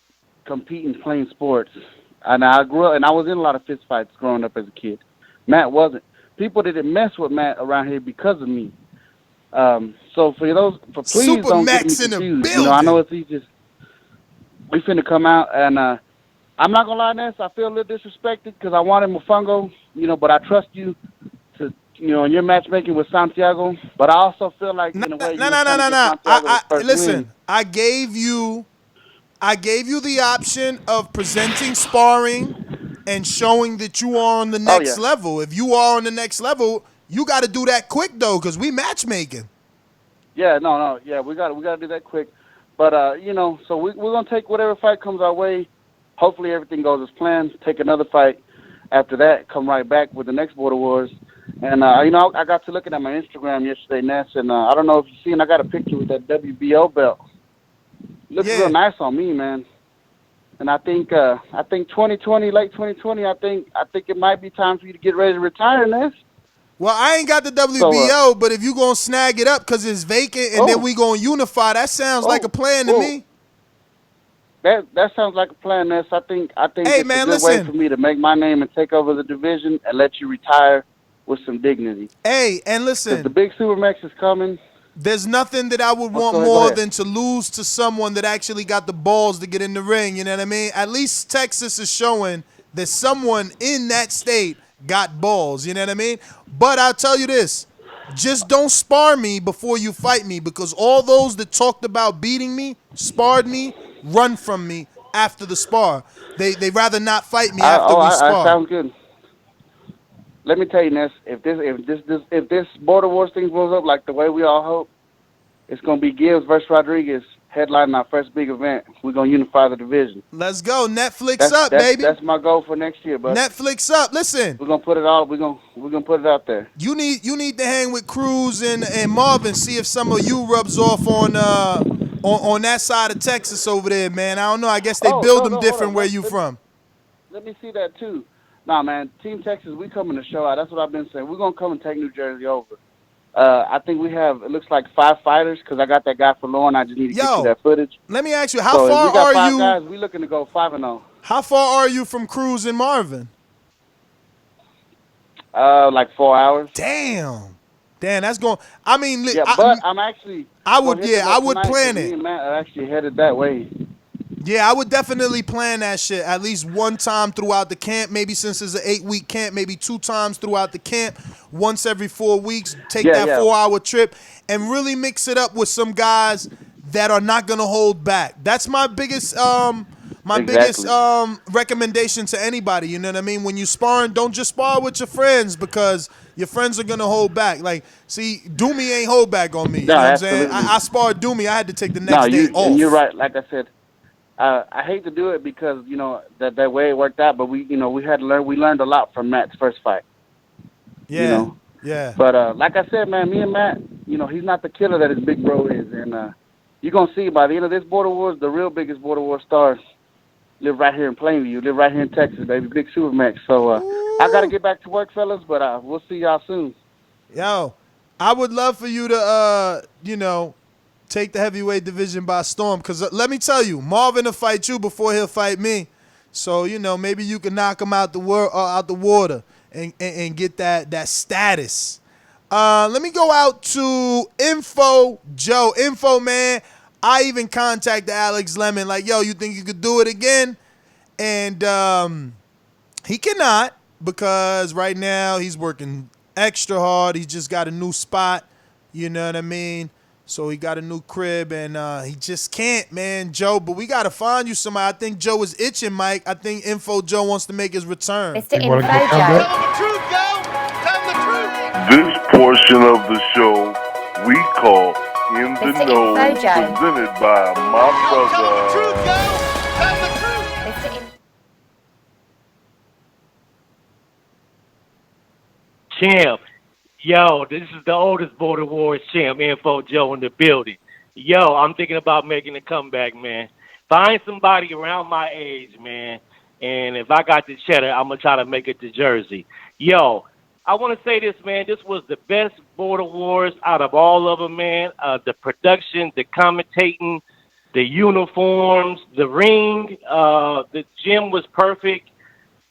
competing, playing sports. And I grew up, and I was in a lot of fist fights growing up as a kid. Matt wasn't. People didn't mess with Matt around here because of me. So please Super don't Max get me in confused. the building. I know it's easy. We finna come out, and I'm not gonna lie, Ness. I feel a little disrespected because I wanted Mofongo, but I trust you to, in your matchmaking with Santiago. But I also feel like in a way, listen, I gave you the option of presenting sparring and showing that you are on the next level. If you are on the next level, you got to do that quick though, because we matchmaking. Yeah, we got to do that quick. But so we're gonna take whatever fight comes our way. hopefully everything goes as planned. Take another fight after that. Come right back with the next Border Wars. And I got to looking at my Instagram yesterday, Ness, and I don't know if you've seen. I got a picture with that WBO belt. Looks real nice on me, man. And I think 2020, late 2020, I think it might be time for you to get ready to retire, Ness. Well, I ain't got the WBO, but if you gonna snag it up because it's vacant and then we gonna unify, that sounds like a plan to me. That sounds like a plan, Ness. I think hey, it's man, a good way for me to make my name and take over the division and let you retire with some dignity. Hey, and listen, the big Supermax is coming. There's nothing that I would want more than to lose to someone that actually got the balls to get in the ring. You know what I mean? At least Texas is showing that someone in that state got balls. You know what I mean? But I'll tell you this. Just don't spar me before you fight me, because all those that talked about beating me, sparred me, run from me after the spar. They rather not fight me after we spar. Sounds good. Let me tell you, Ness, if this Border Wars thing blows up like the way we all hope, it's gonna be Gibbs versus Rodriguez headlining our first big event. We're gonna unify the division. Let's go. Netflix up, baby. That's my goal for next year, bud. Netflix up. Listen. We're gonna put it all. We're gonna put it out there. You need to hang with Cruz and Marvin. See if some of you rubs off on that side of Texas over there, man. I don't know. I guess they build them different where you from. Let me see that too. Nah, man. Team Texas, we coming to show out. That's what I've been saying. We're gonna come and take New Jersey over. I think we have, it looks like 5 fighters, because I got that guy for Lauren. I just need to get you that footage. Let me ask you, how far are you? Guys, we looking to go 5-0. How far are you from Cruz and Marvin? Like 4 hours. Damn, that's going. I mean, I'm actually. I would plan it. Me and Matt are actually headed that way. Yeah, I would definitely plan that shit at least one time throughout the camp. Maybe since it's an 8-week camp, maybe 2 times throughout the camp. Once every 4 weeks, take that 4-hour trip and really mix it up with some guys that are not gonna hold back. That's my biggest recommendation to anybody. You know what I mean? When you sparring, don't just spar with your friends, because your friends are gonna hold back. Like, see, Doomy ain't hold back on me. You know what I'm saying? I sparred Doomy. I had to take the next day off. And you're right. Like I said. I hate to do it because, that way it worked out, but we had to learn. We learned a lot from Matt's first fight. Yeah. Yeah. But like I said, man, me and Matt, he's not the killer that his big bro is, and you're gonna see by the end of this Border Wars, the real biggest Border Wars stars live right here in Plainview, live right here in Texas, baby, big Supermax. So I gotta get back to work, fellas, but we'll see y'all soon. Yo, I would love for you to, take the heavyweight division by storm, because let me tell you, Marvin will fight you before he'll fight me. So, maybe you can knock him out the water and get that status. Let me go out to Info Joe. Info, man, I even contacted Alex Lemon, like, yo, you think you could do it again? And he cannot, because right now he's working extra hard. He's just got a new spot, you know what I mean? So he got a new crib, and he just can't, man, Joe. But we got to find you somebody. I think Joe is itching, Mike. I think Info Joe wants to make his return. Mr. Info Joe. Tell the truth, yo. Tell the truth. This portion of the show we call In the Mr. Know, Info Joe. presented by my brother. Tell the truth, yo. Tell the truth. Champ. Yo, this is the oldest Border Wars champ, Info Joe, in the building. Yo, I'm thinking about making a comeback, man. Find somebody around my age, man. And if I got the cheddar, I'm going to try to make it to Jersey. Yo, I want to say this, man. This was the best Border Wars out of all of them, man. The production, the commentating, the uniforms, the ring, the gym was perfect.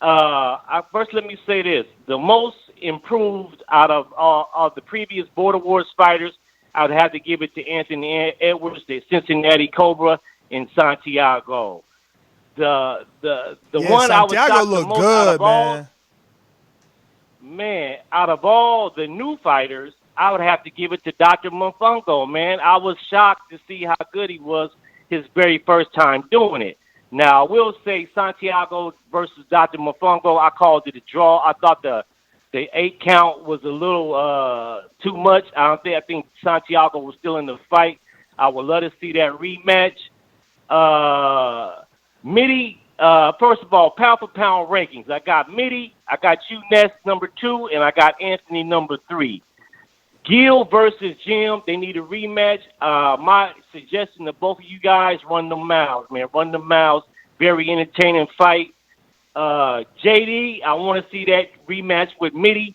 First, let me say this. The most improved out of the previous Border Wars fighters, I would have to give it to Anthony Edwards, the Cincinnati Cobra, and Santiago. The one I was shocked the most out of all, man, out of all the new fighters, I would have to give it to Dr. Mofongo, man. I was shocked to see how good he was his very first time doing it. Now, I will say Santiago versus Dr. Mofongo, I called it a draw. I thought the 8 count was a little too much. I think Santiago was still in the fight. I would love to see that rematch. Mitty, First of all, pound for pound rankings. I got Mitty, I got you Ness number 2, and I got Anthony number 3. Gil versus Jim, they need a rematch. My suggestion to both of you guys, run the miles, man. Run the miles. Very entertaining fight. JD, I want to see that rematch with Mitty.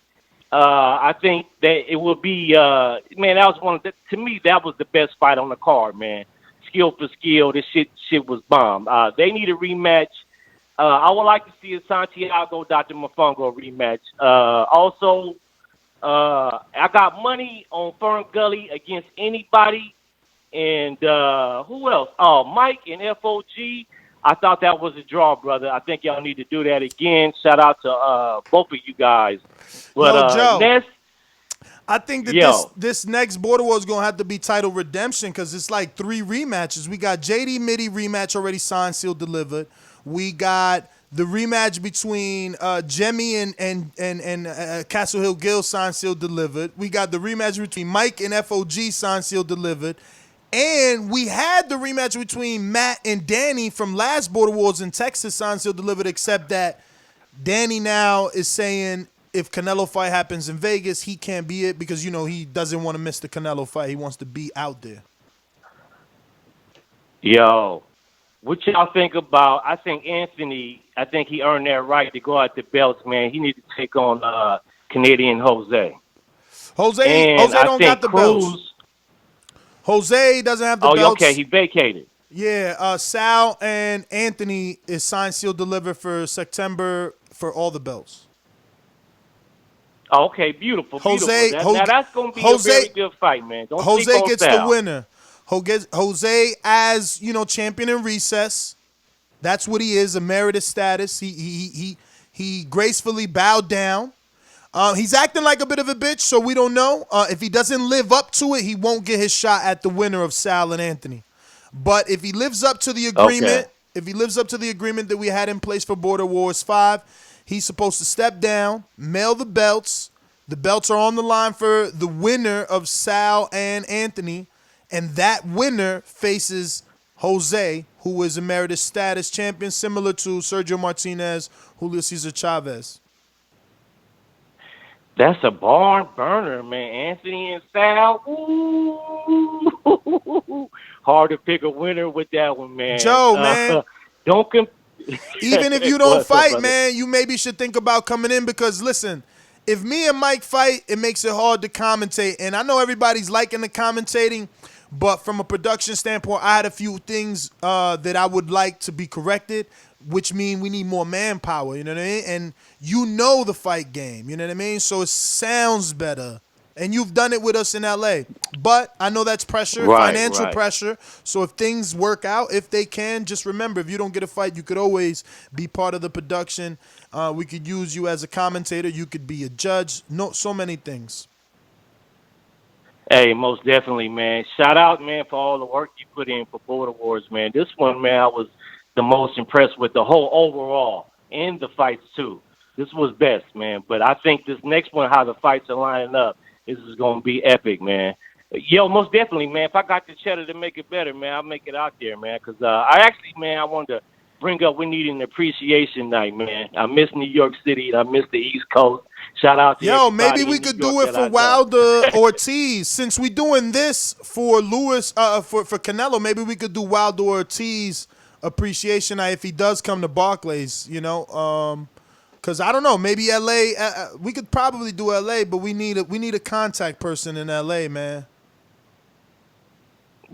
I think that it will be, man, that was to me, that was the best fight on the card, man. Skill for skill, this shit was bomb. They need a rematch. I would like to see a Santiago Dr. Mofongo rematch. Also, I got money on Fern Gully against anybody. And who else? Oh, Mike and s.o.g. I thought that was a draw, brother. I think y'all need to do that again. Shout out to both of you guys. But Joe, Ness, I think that this next Border War is going to have to be titled Redemption because it's like 3 rematches. We got JD Mitty rematch already signed, sealed, delivered. We got the rematch between Jemmy and Castle Hill Gill signed, sealed, delivered. We got the rematch between Mike and s.o.g. signed, sealed, delivered. And we had the rematch between Matt and Danny from last Border Wars in Texas, signed, sealed, delivered, except that Danny now is saying if Canelo fight happens in Vegas, he can't be it because, he doesn't want to miss the Canelo fight. He wants to be out there. Yo, what y'all think about, I think he earned that right to go out the belts, man. He needs to take on Canadian Jose. Jose don't got the belts. Jose doesn't have the belts. Oh, okay, he vacated. Yeah, Sal and Anthony is signed, sealed, delivered for September for all the belts. Okay, beautiful. Now that's going to be a very good fight, man. Don't Jose sleep on gets Sal. the winner. Jose, as champion in recess, that's what he is, emeritus status. He gracefully bowed down. He's acting like a bit of a bitch, so we don't know. If he doesn't live up to it, he won't get his shot at the winner of Sal and Anthony. But if he lives up to the agreement, that we had in place for Border Wars 5, he's supposed to step down, mail the belts. The belts are on the line for the winner of Sal and Anthony, and that winner faces Jose, who is emeritus status champion, similar to Sergio Martinez, Julio Cesar Chavez. That's a barn burner, man. Anthony and Sal. Ooh. Hard to pick a winner with that one, man. Joe, man. Even if you don't fight, man, you maybe should think about coming in because, listen, if me and Mike fight, it makes it hard to commentate. And I know everybody's liking the commentating, but from a production standpoint, I had a few things that I would like to be corrected, which mean we need more manpower, you know what I mean? And you know the fight game, you know what I mean? So it sounds better. And you've done it with us in LA. But I know that's pressure, financial pressure. So if things work out, if they can, just remember, if you don't get a fight, you could always be part of the production. We could use you as a commentator. You could be a judge. So many things. Hey, most definitely, man. Shout out, man, for all the work you put in for Border Wars, man. This one, man, I was the most impressed with the whole overall and the fights, too. This was best, man. But I think this next one, how the fights are lining up, this is going to be epic, man. Yo, most definitely, man. If I got the cheddar to make it better, man, I'll make it out there, man. Because I wanted to bring up we need an appreciation night, man. I miss New York City and I miss the East Coast. Shout out to Yo, maybe we could do it for Wilder Ortiz. Since we doing this for Lewis, for Canelo, maybe we could do Wilder Ortiz appreciation night if he does come to Barclays, you know. Because I don't know, maybe LA. We could probably do LA, but we need a contact person in LA, man.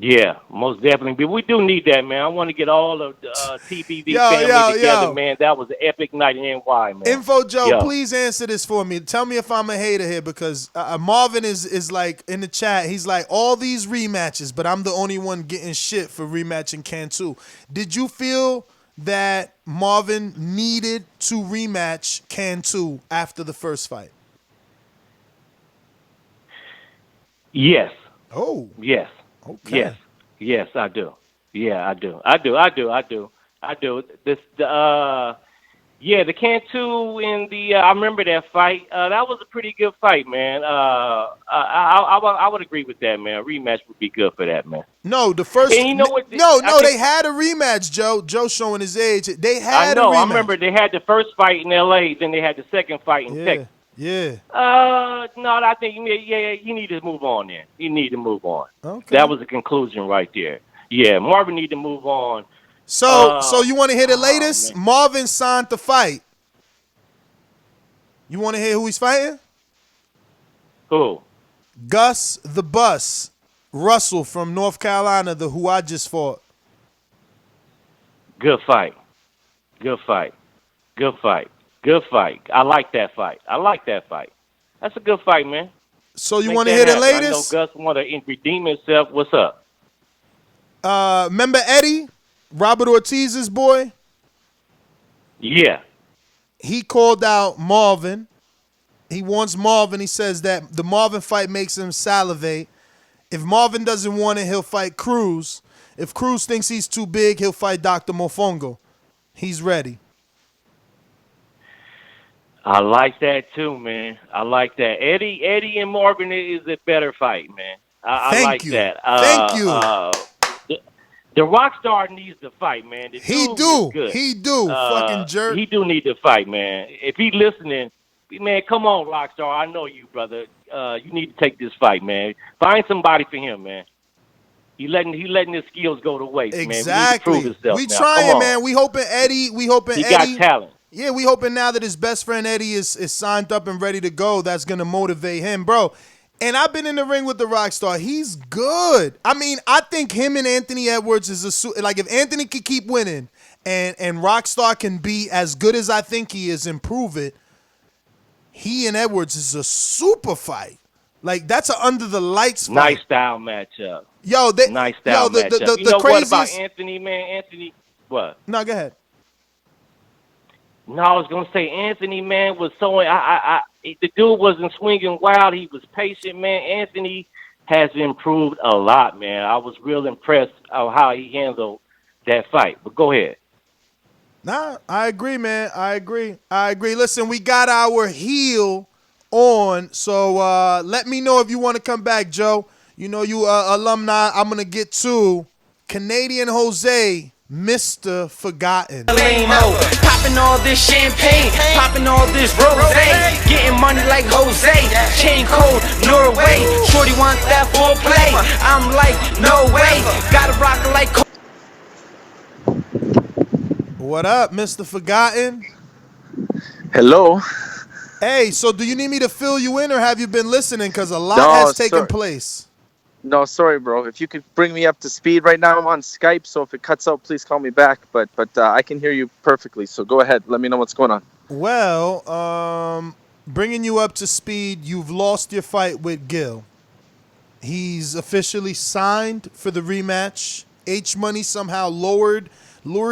Yeah, most definitely. But we do need that, man. I want to get all of the TBV family together, man. That was an epic night in NY, man. Info Joe, please answer this for me. Tell me if I'm a hater here because Marvin is like in the chat. He's like, all these rematches, but I'm the only one getting shit for rematching Cantu. Did you feel that Marvin needed to rematch Cantu after the first fight? Yes. Oh. Yes. Okay. Yes, I do. Yeah, I do. Yeah, the Cantu and the I remember that fight. That was a pretty good fight, man. I would agree with that, man. A rematch would be good for that, man. No, the first. And you know what? No, they had a rematch, Joe. Joe showing his age. They I had a know. I rematch. remember they had the first fight in L.A., then they had the second fight in Texas. Yeah. No, I think you need to move on. Then you need to move on. Okay. That was the conclusion right there. Yeah, Marvin need to move on. So you want to hear the latest? Man. Marvin signed the fight. You want to hear who he's fighting? Who? Gus the Bus Russell from North Carolina, who I just fought. Good fight. Good fight. Good fight. Good fight. I like that fight. That's a good fight, man. So you want to hear the latest? I know Gus want to redeem himself. What's up? Remember Eddie, Robert Ortiz's boy? Yeah. He called out Marvin. He wants Marvin. He says that the Marvin fight makes him salivate. If Marvin doesn't want it, he'll fight Cruz. If Cruz thinks he's too big, he'll fight Dr. Mofongo. He's ready. I like that too, man. I like that. Eddie and Marvin is a better fight, man. I like that. Thank you. The Rockstar needs to fight, man. He do. Fucking jerk. He do need to fight, man. If he listening, man, come on, Rockstar. I know you, brother. You need to take this fight, man. Find somebody for him, man. He letting his skills go to waste, man. Exactly. We need to prove himself We now. trying, man. We hoping Eddie. He got talent. Yeah, we hoping now that his best friend Eddie is signed up and ready to go. That's gonna motivate him, bro. And I've been in the ring with the Rockstar. He's good. I mean, I think him and Anthony Edwards is like if Anthony could keep winning and Rockstar can be as good as I think he is, improve it. He and Edwards is a super fight. Like that's a under the lights fight. Nice style matchup. Nice style matchup. You know craziest... what about Anthony, man? Anthony, what? No, go ahead. No, I was gonna say Anthony, man, was so the dude wasn't swinging wild. He was patient, man. Anthony has improved a lot, man. I was real impressed of how he handled that fight. But go ahead. Nah, I agree, man. I agree. Listen, we got our heel on, so let me know if you want to come back, Joe. You know you alumni. I'm gonna get to Canadian Jose, Mr. Forgotten. Popping all this champagne, popping all this rosé, getting money like Jose, chain code Norway. Shorty wants that foreplay. I'm like, no way, gotta rock it like. What up, Mr. Forgotten? Hello. Hey, so do you need me to fill you in or have you been listening? Because a lot has taken place. No, sorry, bro. If you could bring me up to speed right now, I'm on Skype, so if it cuts out, please call me back. But I can hear you perfectly, so go ahead. Let me know what's going on. Well, bringing you up to speed, you've lost your fight with Gil. He's officially signed for the rematch. H Money somehow lured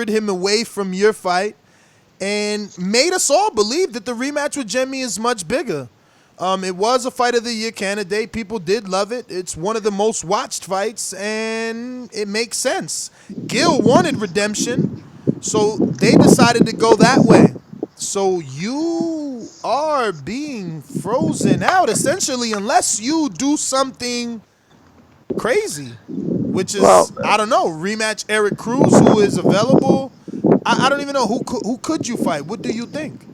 him away from your fight and made us all believe that the rematch with Jemmy is much bigger. It was a Fight of the Year candidate. People did love it. It's one of the most watched fights, and it makes sense. Gil wanted redemption, so they decided to go that way. So you are being frozen out, essentially, unless you do something crazy, which is, I don't know, rematch Eric Cruz, who is available. I don't even know who could you fight. What do you think?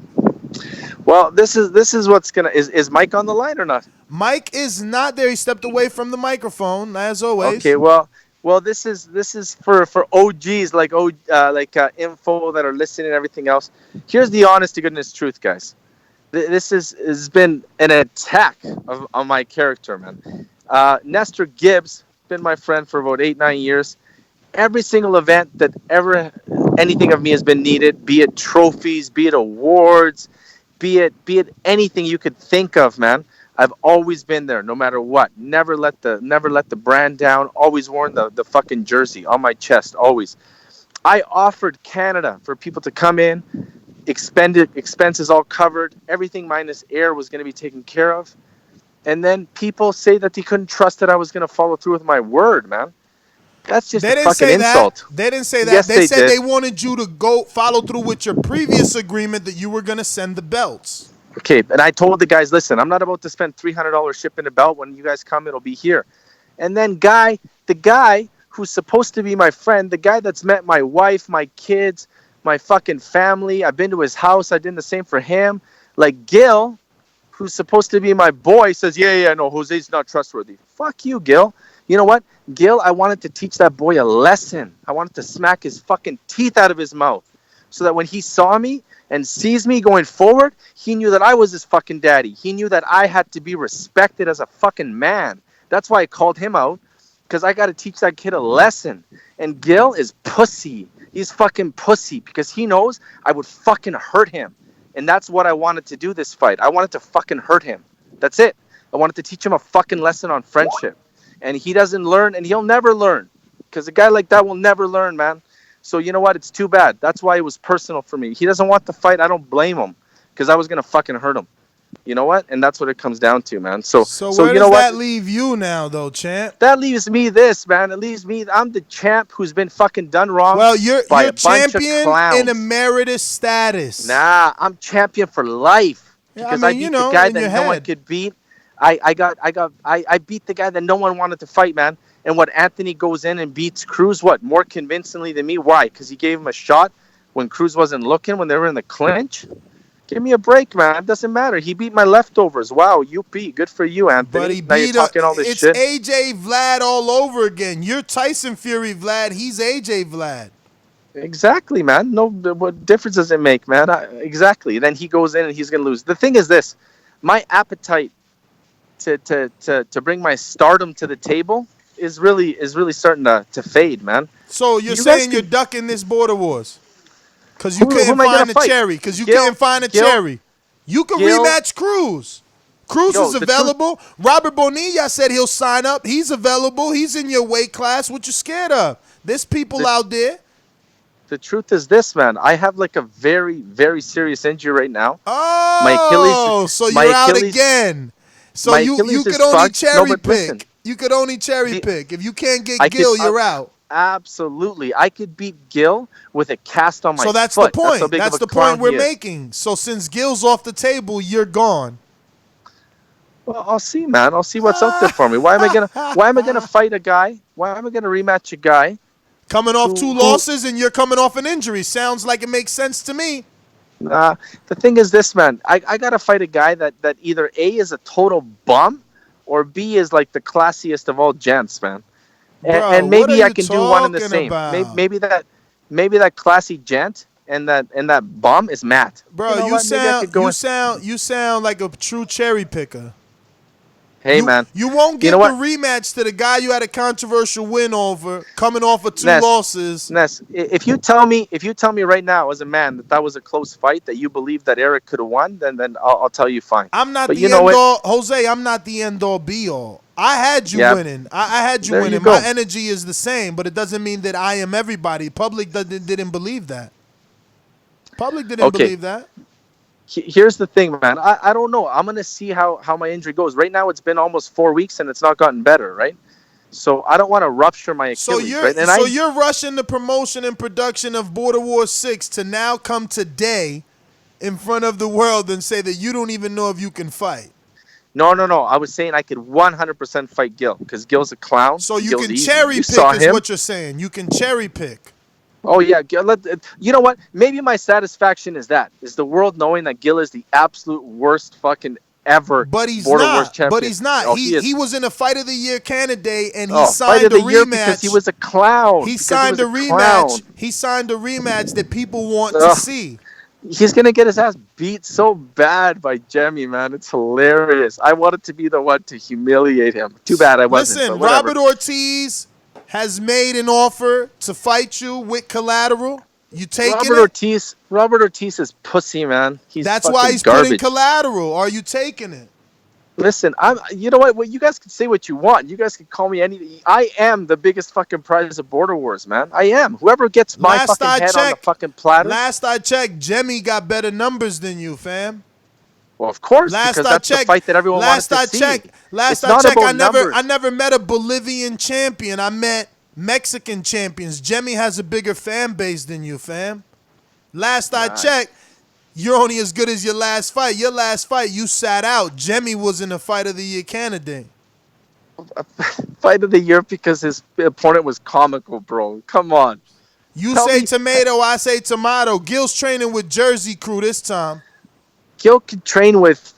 Well, this is what's gonna is Mike on the line or not? Mike is not there. He stepped away from the microphone as always. Okay, well, this is for OGs like info that are listening and everything else. Here's the honest to goodness truth, guys. This has been an attack on my character, man. Nestor Gibbs been my friend for about 8-9 years. Every single event that ever anything of me has been needed, be it trophies, be it awards, be it anything you could think of, man. I've always been there, no matter what. Never let the brand down. Always worn the fucking jersey on my chest, always. I offered Canada for people to come in, expenses all covered, everything minus air was going to be taken care of. And then people say that they couldn't trust that I was going to follow through with my word, man. That's just They a didn't fucking say that. insult. They didn't say that. Yes, They said did. they wanted you to go follow through with your previous agreement that you were going to send the belts. Okay, and I told the guys, listen, I'm not about to spend $300 shipping a belt. When you guys come, it'll be here. And then the guy who's supposed to be my friend, the guy that's met my wife, my kids, my fucking family, I've been to his house, I did the same for him. Like Gil, who's supposed to be my boy, says, yeah, no, Jose's not trustworthy. Fuck you, Gil. You know what? Gil, I wanted to teach that boy a lesson. I wanted to smack his fucking teeth out of his mouth so that when he saw me and sees me going forward, he knew that I was his fucking daddy. He knew that I had to be respected as a fucking man. That's why I called him out, because I got to teach that kid a lesson. And Gil is pussy. He's fucking pussy because he knows I would fucking hurt him. And that's what I wanted to do this fight. I wanted to fucking hurt him. That's it. I wanted to teach him a fucking lesson on friendship. And he doesn't learn, and he'll never learn. Because a guy like that will never learn, man. So you know what? It's too bad. That's why it was personal for me. He doesn't want the fight. I don't blame him. Because I was going to fucking hurt him. You know what? And that's what it comes down to, man. So where you know does that what? leave you now, though, champ? That leaves me this, man. It leaves me. I'm the champ who's been fucking done wrong. Well, you're by a bunch champion of clowns. in emeritus status. Nah, I'm champion for life. Yeah, Because I I mean, beat you know, the guy in that your no one head. could beat. I beat the guy that no one wanted to fight, man. And what Anthony goes in and beats Cruz, what, more convincingly than me? Why? Because he gave him a shot when Cruz wasn't looking, when they were in the clinch. Give me a break, man. It doesn't matter. He beat my leftovers. Wow, UP. Good for you, Anthony. But he now you're beat talking all this it's shit. AJ Vlad all over again. You're Tyson Fury Vlad. He's AJ Vlad. Exactly, man. No, what difference does it make, man? Exactly. Then he goes in and he's gonna lose. The thing is this: my appetite to bring my stardom to the table is really starting to fade, man. So you're You saying guys you're could- ducking this border wars because you Who couldn't am I gonna find a fight? cherry? Because you Gil- couldn't find a Gil- cherry. You could Gil- rematch Cruz. Cruz Yo, is the truth- available. Robert Bonilla said he'll sign up. He's available. He's in your weight class. What you scared of? There's people out there. The truth is this, man. I have like a very, very serious injury right now. Oh, My Achilles. so my you're out Achilles- again. So my you Achilles could is only fucked. cherry No, but pick. listen. You could only cherry pick. If you can't get I Gil, could- you're out. Absolutely. I could beat Gil with a cast on my So that's foot. the point. how big That's of a the point clown we're he is. making. So since Gil's off the table, you're gone. Well, I'll see, man. I'll see what's out there for me. Why am I gonna fight a guy? Why am I gonna rematch a guy? Coming off Who- two who- losses and you're coming off an injury. Sounds like it makes sense to me. The thing is this, man. I gotta fight a guy that either A is a total bum or B is like the classiest of all gents, man. And, Bro, and what maybe are I you can do one in the talking same. about? Maybe that classy gent and that bum is Matt. Bro, know what? Maybe I could go in- you sound like a true cherry picker. Hey, man. You won't You give know the what? rematch to the guy you had a controversial win over, coming off of two Ness, losses. Ness, if you tell me right now as a man that was a close fight, that you believe that Eric could have won, then I'll tell you fine. I'm not But the you end know what? all, Jose. I'm not the end all be all. I had you Yeah. winning. I had you There you winning. go. My energy is the same, but it doesn't mean that I am everybody. Public didn't believe that. Public didn't Okay. believe that. Here's the thing, man. I don't know. I'm gonna see how my injury goes. Right now, it's been almost 4 weeks and it's not gotten better, right? So I don't want to rupture my So Achilles, you're right? And you're rushing the promotion and production of Border Wars 6 to now come today in front of the world and say that you don't even know if you can fight. No. I was saying I could 100% fight Gil because Gil's a clown. So you Gil's can easy. cherry You pick saw is him. what you're saying. You can cherry pick. Oh yeah, Gil, you know what? Maybe my satisfaction is the world knowing that Gil is the absolute worst fucking ever. But he's Border Wars not. champion. But he's not. Oh, he is. was in a Fight of the Year candidate and he Fight signed of a the year because rematch. he was a clown. He Because signed a was rematch. clown. He signed a rematch that people want to Ugh. see. He's gonna get his ass beat so bad by Jemmy, man. It's hilarious. I wanted to be the one to humiliate him. Too bad I wasn't. Listen, but whatever. Robert Ortiz has made an offer to fight you with collateral. You taking Robert Ortiz is pussy, man. That's fucking why he's garbage. putting collateral. Are you taking it? Listen, you know what? Well, you guys can say what you want. You guys can call me anything. I am the biggest fucking prize of Border Wars, man. I am. Whoever gets my fucking head on the fucking platter. Last I checked, Jemmy got better numbers than you, fam. Well, of course, because that's the fight that everyone wanted to see. Last It's I not checked, about numbers. I never met a Bolivian champion. I met Mexican champions. Jemmy has a bigger fan base than you, fam. Last I checked, you're only as good as your last fight. Your last fight, you sat out. Jemmy was in a Fight of the Year candidate. Fight of the year because his opponent was comical, bro. Come on. You Tell say me- tomato, I say tomato. Gil's training with Jersey Crew this time. Gil could train with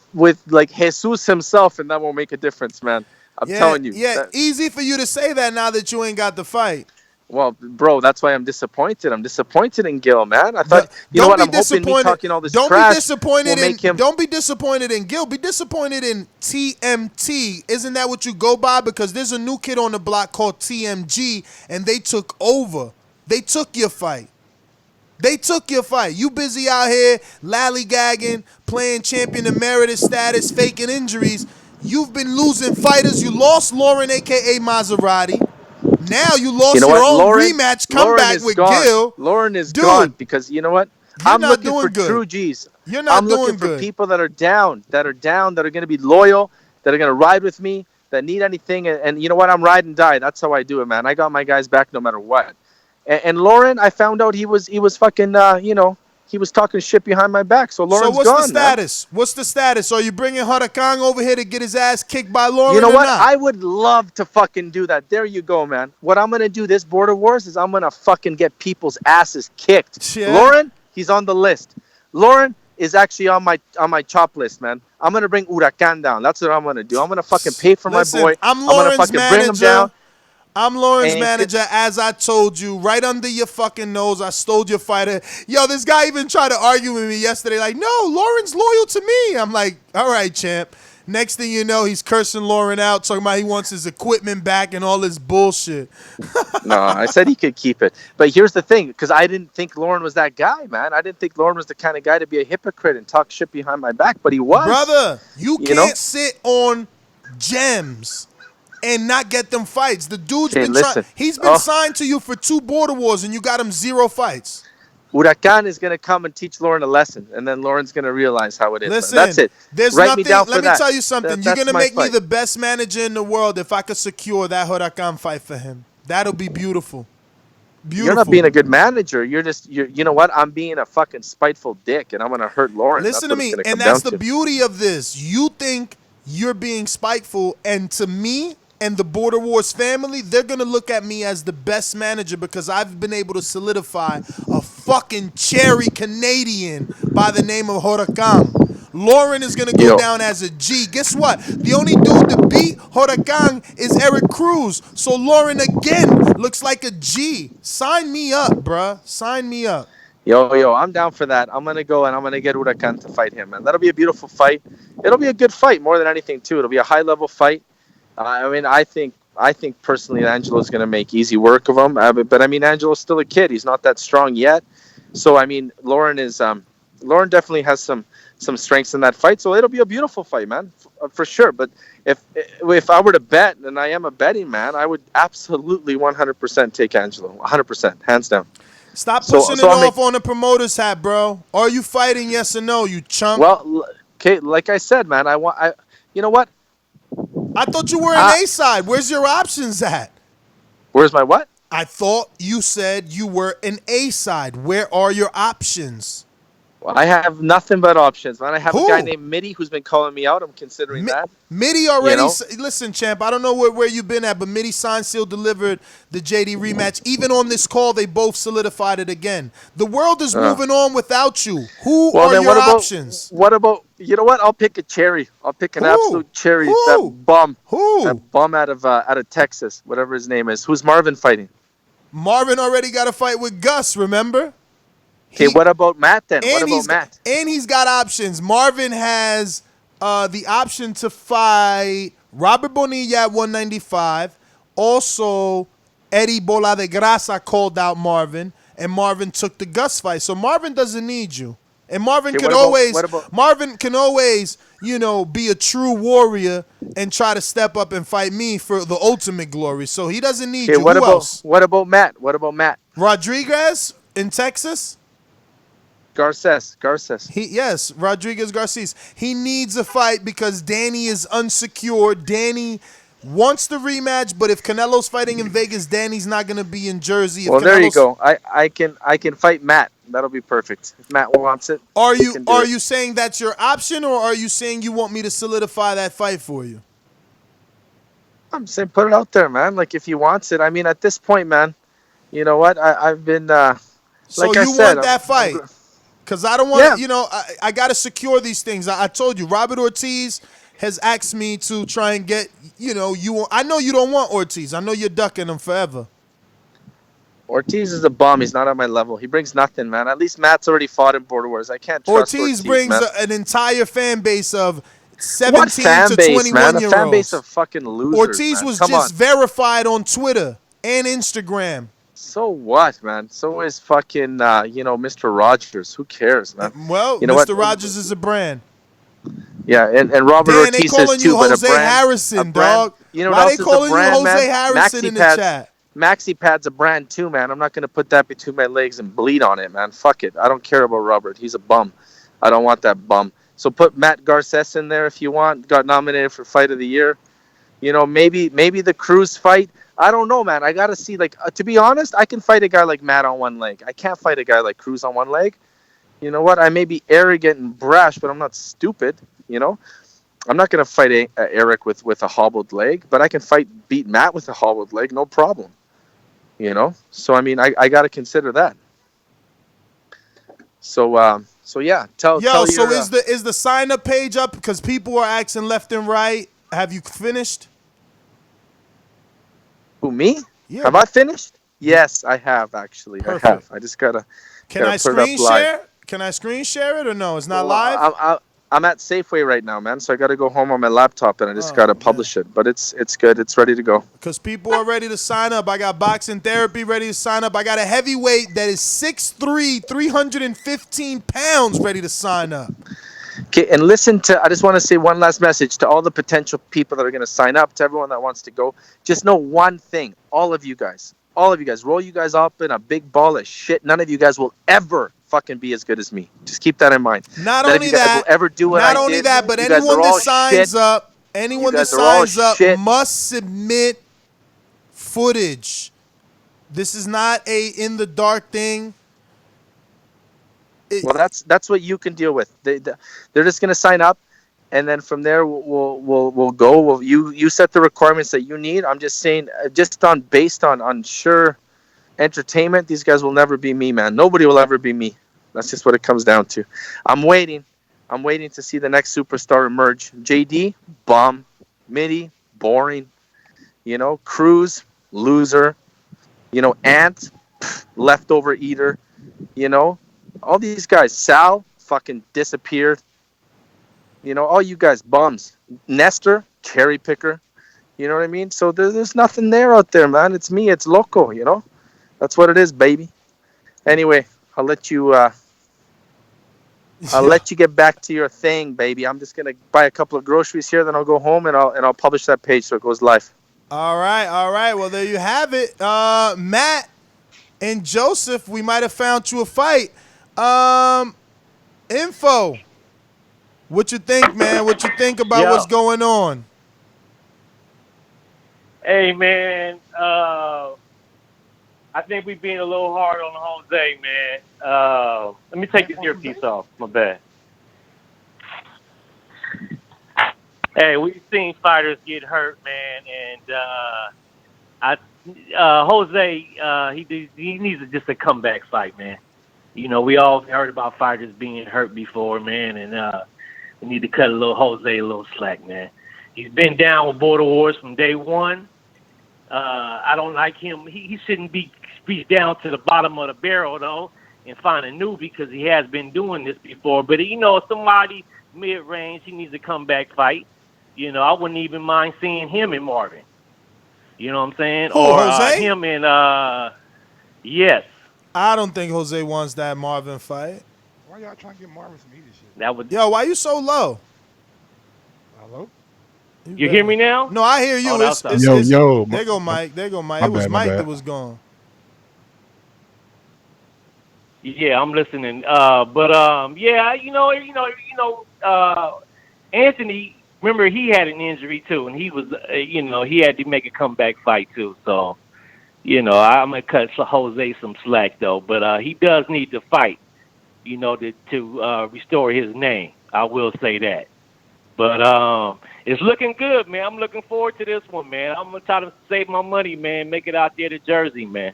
like Jesus himself, and that won't make a difference, man. I'm telling you. Yeah, That- easy for you to say that now that you ain't got the fight. well, bro, that's why I'm disappointed. I'm disappointed in Gil, man. I thought, you know what? I'm hoping me talking all this trash will make him. Don't be disappointed in Gil. Be disappointed in TMT. Isn't that what you go by? Because there's a new kid on the block called TMG, and they took over. They took your fight. They took your fight. You busy out here lallygagging, playing champion emeritus status, faking injuries. You've been losing fighters. You lost Lauren, a.k.a. Maserati. Now you lost You know your what? own Lauren, rematch Lauren comeback is with gone. Gil. Lauren is Dude, gone because you know what? I'm not looking doing for good. true G's. You're not I'm doing looking for good. people that are down, that are going to be loyal, that are going to ride with me, that need anything. And you know what? I'm ride and die. That's how I do it, man. I got my guys back no matter what. And Lauren, I found out he was fucking, he was talking shit behind my back. So Lauren's what's gone, the status? What's the status? Are you bringing Huracan over here to get his ass kicked by Lauren You know or what? not? I would love to fucking do that. There you go, man. What I'm gonna do this Border Wars is I'm gonna fucking get people's asses kicked. Yeah. Lauren, he's on the list. Lauren is actually on my chop list, man. I'm gonna bring Huracan down. That's what I'm gonna do. I'm gonna fucking pay for Listen, my boy. I'm gonna Lauren's fucking bring him manager. down. I'm Lauren's And- manager, as I told you, right under your fucking nose. I stole your fighter. Yo, this guy even tried to argue with me yesterday, like, no, Lauren's loyal to me. I'm like, all right, champ. Next thing you know, he's cursing Lauren out, talking about he wants his equipment back and all this bullshit. No, I said he could keep it. But here's the thing, because I didn't think Lauren was that guy, man. I didn't think Lauren was the kind of guy to be a hypocrite and talk shit behind my back, but he was. Brother, you can't know? sit on gems and not get them fights. The dude's Okay, been listen. he's been signed to you for 2 Border Wars and you got him 0 fights. Huracan is going to come and teach Lauren a lesson, and then Lauren's going to realize how it is. Listen, man. That's it. There's Write nothing. me down for Let me that. tell you something. You're That's gonna my make me fight. the best manager in the world if I could secure that Huracan fight for him. That'll be beautiful. Beautiful. You're not being a good manager. You know what? I'm being a fucking spiteful dick, and I'm going to hurt Lauren. Listen to that's what me, it's gonna and come that's down the to. beauty of this. You think you're being spiteful, and to me and the Border Wars family, they're gonna look at me as the best manager because I've been able to solidify a fucking cherry Canadian by the name of Huracan. Lauren is gonna go down as a G. Guess what? The only dude to beat Huracan is Eric Cruz. So Lauren again looks like a G. Sign me up, bruh. Sign me up. Yo, I'm down for that. I'm going to go and I'm going to get Huracan to fight him, man. That'll be a beautiful fight. It'll be a good fight more than anything, too. It'll be a high-level fight. I mean, I think personally Angelo's going to make easy work of him. But I mean, Angelo's still a kid. He's not that strong yet. So, I mean, Lauren definitely has some strengths in that fight. So it'll be a beautiful fight, man, for sure. But if I were to bet, and I am a betting man, I would absolutely 100% take Angelo. 100%, hands down. Stop pushing it off on the promoter's hat, bro. Are you fighting, yes or no, you chump? Well, okay, like I said, man, you know what? I thought you were an A side. Where's your options at? Where's my what? I thought you said you were an A side. Where are your options? Well, I have nothing but options, man. I have a guy named Mitty who's been calling me out. I'm considering that. Mitty already, listen, champ, I don't know where you've been at, but Mitty signed, sealed, delivered the JD rematch. Even on this call, they both solidified it again. The world is moving on without you. Who are your options? What about, you know what? I'll pick a cherry. I'll pick an absolute cherry. That bum. That bum out of Texas, whatever his name is. Who's Marvin fighting? Marvin already got a fight with Gus, remember? Okay, what about Matt then? What about Matt? And he's got options. Marvin has the option to fight Robert Bonilla at 195. Also, Eddie Bola de Grasa called out Marvin, and Marvin took the Gus fight. So Marvin doesn't need you. And Marvin can always, you know, be a true warrior and try to step up and fight me for the ultimate glory. So he doesn't need you. Who else? What about Matt? What about Matt? Rodriguez in Texas? Garces. Rodriguez Garces. He needs a fight because Danny is unsecured. Danny wants the rematch, but if Canelo's fighting in Vegas, Danny's not gonna be in Jersey. If Well, there you Canelo's, go. I can fight Matt. That'll be perfect. If Matt wants it, are we you can do are it. you saying that's your option, or are you saying you want me to solidify that fight for you? I'm saying put it out there, man. Like if he wants it. I mean, at this point, man, you know what? I've been So like I you said, want that fight? Because I don't want Yeah. to, I got to secure these things. I told you, Robert Ortiz has asked me to try and get, I know you don't want Ortiz. I know you're ducking him forever. Ortiz is a bum. He's not on my level. He brings nothing, man. At least Matt's already fought in Border Wars. I can't trust Ortiz Ortiz, brings man. an entire fan base of What 17 fan to base, man? 21 A year fan base olds. of fucking losers, Ortiz man. was Come on. just verified on Twitter and Instagram. So what, man? So is fucking, Mr. Rogers. Who cares, man? Well, You know what? Mr. Rogers is a brand. Yeah, and Robert Dan, they Ortiz says calling you too, but Jose a Harrison, brand. dog. You know what Why they else is a calling you brand, Jose man? Harrison in the chat? Maxi Pad's a brand too, man. I'm not gonna put that between my legs and bleed on it, man. Fuck it. I don't care about Robert. He's a bum. I don't want that bum. So put Matt Garces in there if you want. Got nominated for Fight of the Year. Maybe the Cruz fight. I don't know, man. I gotta see. Like, to be honest, I can fight a guy like Matt on one leg. I can't fight a guy like Cruz on one leg. You know what? I may be arrogant and brash, but I'm not stupid. I'm not gonna fight Eric with a hobbled leg, but I can beat Matt with a hobbled leg, no problem. So I mean, I gotta consider that. So yeah, tell Yo, so your is the sign up page up? Because people are asking left and right. Have you finished? who, me? Yeah, Have I finished? Yes, I have actually. Perfect. I have. I just gotta Can I put it up screen live. share? Can I screen share it or no? It's not Well, live. I'm at Safeway right now, man. So I gotta go home on my laptop and I just Oh, gotta publish it. But it's good. It's ready to go. Because people are ready to sign up. I got boxing therapy ready to sign up. I got a heavyweight that is 6'3", 315 pounds ready to sign up. Okay, and listen to, I just want to say one last message to all the potential people that are going to sign up, to everyone that wants to go. Just know one thing, all of you guys, roll you guys up in a big ball of shit. None of you guys will ever fucking be as good as me. Just keep that in mind. Not None only of you guys that, will ever do what I did. not only that, but You guys anyone are that all signs shit. up, You guys are all shit. must submit footage. This is not a in the dark thing. Well, that's what you can deal with. They're just gonna sign up, and then from there we'll go. You set the requirements that you need. I'm just saying, based on sure entertainment, these guys will never be me, man. Nobody will ever be me. That's just what it comes down to. I'm waiting to see the next superstar emerge. JD, bomb. Mitty, boring. Cruz, loser. Ant, leftover eater. All these guys. Sal, fucking disappeared. All you guys, bums. Nestor, cherry picker. You know what I mean? So there's nothing there out there, man. It's me. It's Loco, That's what it is, baby. Anyway, I'll let you get back to your thing, baby. I'm just gonna buy a couple of groceries here, then I'll go home and I'll publish that page so it goes live. All right. Well, there you have it. Matt and Joseph, we might have found you a fight. Info. What you think, man? What you think about what's going on? Hey, man. I think we're being a little hard on Jose, man. Let me take this earpiece off. My bad. Hey, we've seen fighters get hurt, man, and Jose, he needs just a comeback fight, man. We all heard about fighters being hurt before, man, and we need to cut Jose a little slack, man. He's been down with Border Wars from day one. I don't like him. He shouldn't be squeezed down to the bottom of the barrel, though, and find a new, because he has been doing this before. But, somebody mid-range, he needs a comeback fight. I wouldn't even mind seeing him and Marvin. You know what I'm saying? Who, or Jose? him and, yes. I don't think Jose wants that Marvin fight. Why y'all trying to get Marvin some easy shit? That would. Yo, why you so low? Hello? You hear me now? No, I hear you. Oh, Yo. There go Mike. There go Mike. My It was bad, my Mike bad. that was gone. Yeah, I'm listening. Yeah, Anthony, remember he had an injury too, and he was, he had to make a comeback fight too. So, I'm gonna cut Jose some slack though, but he does need to fight, to restore his name. I will say that. But it's looking good, man. I'm looking forward to this one, man. I'm gonna try to save my money, man. Make it out there to Jersey, man.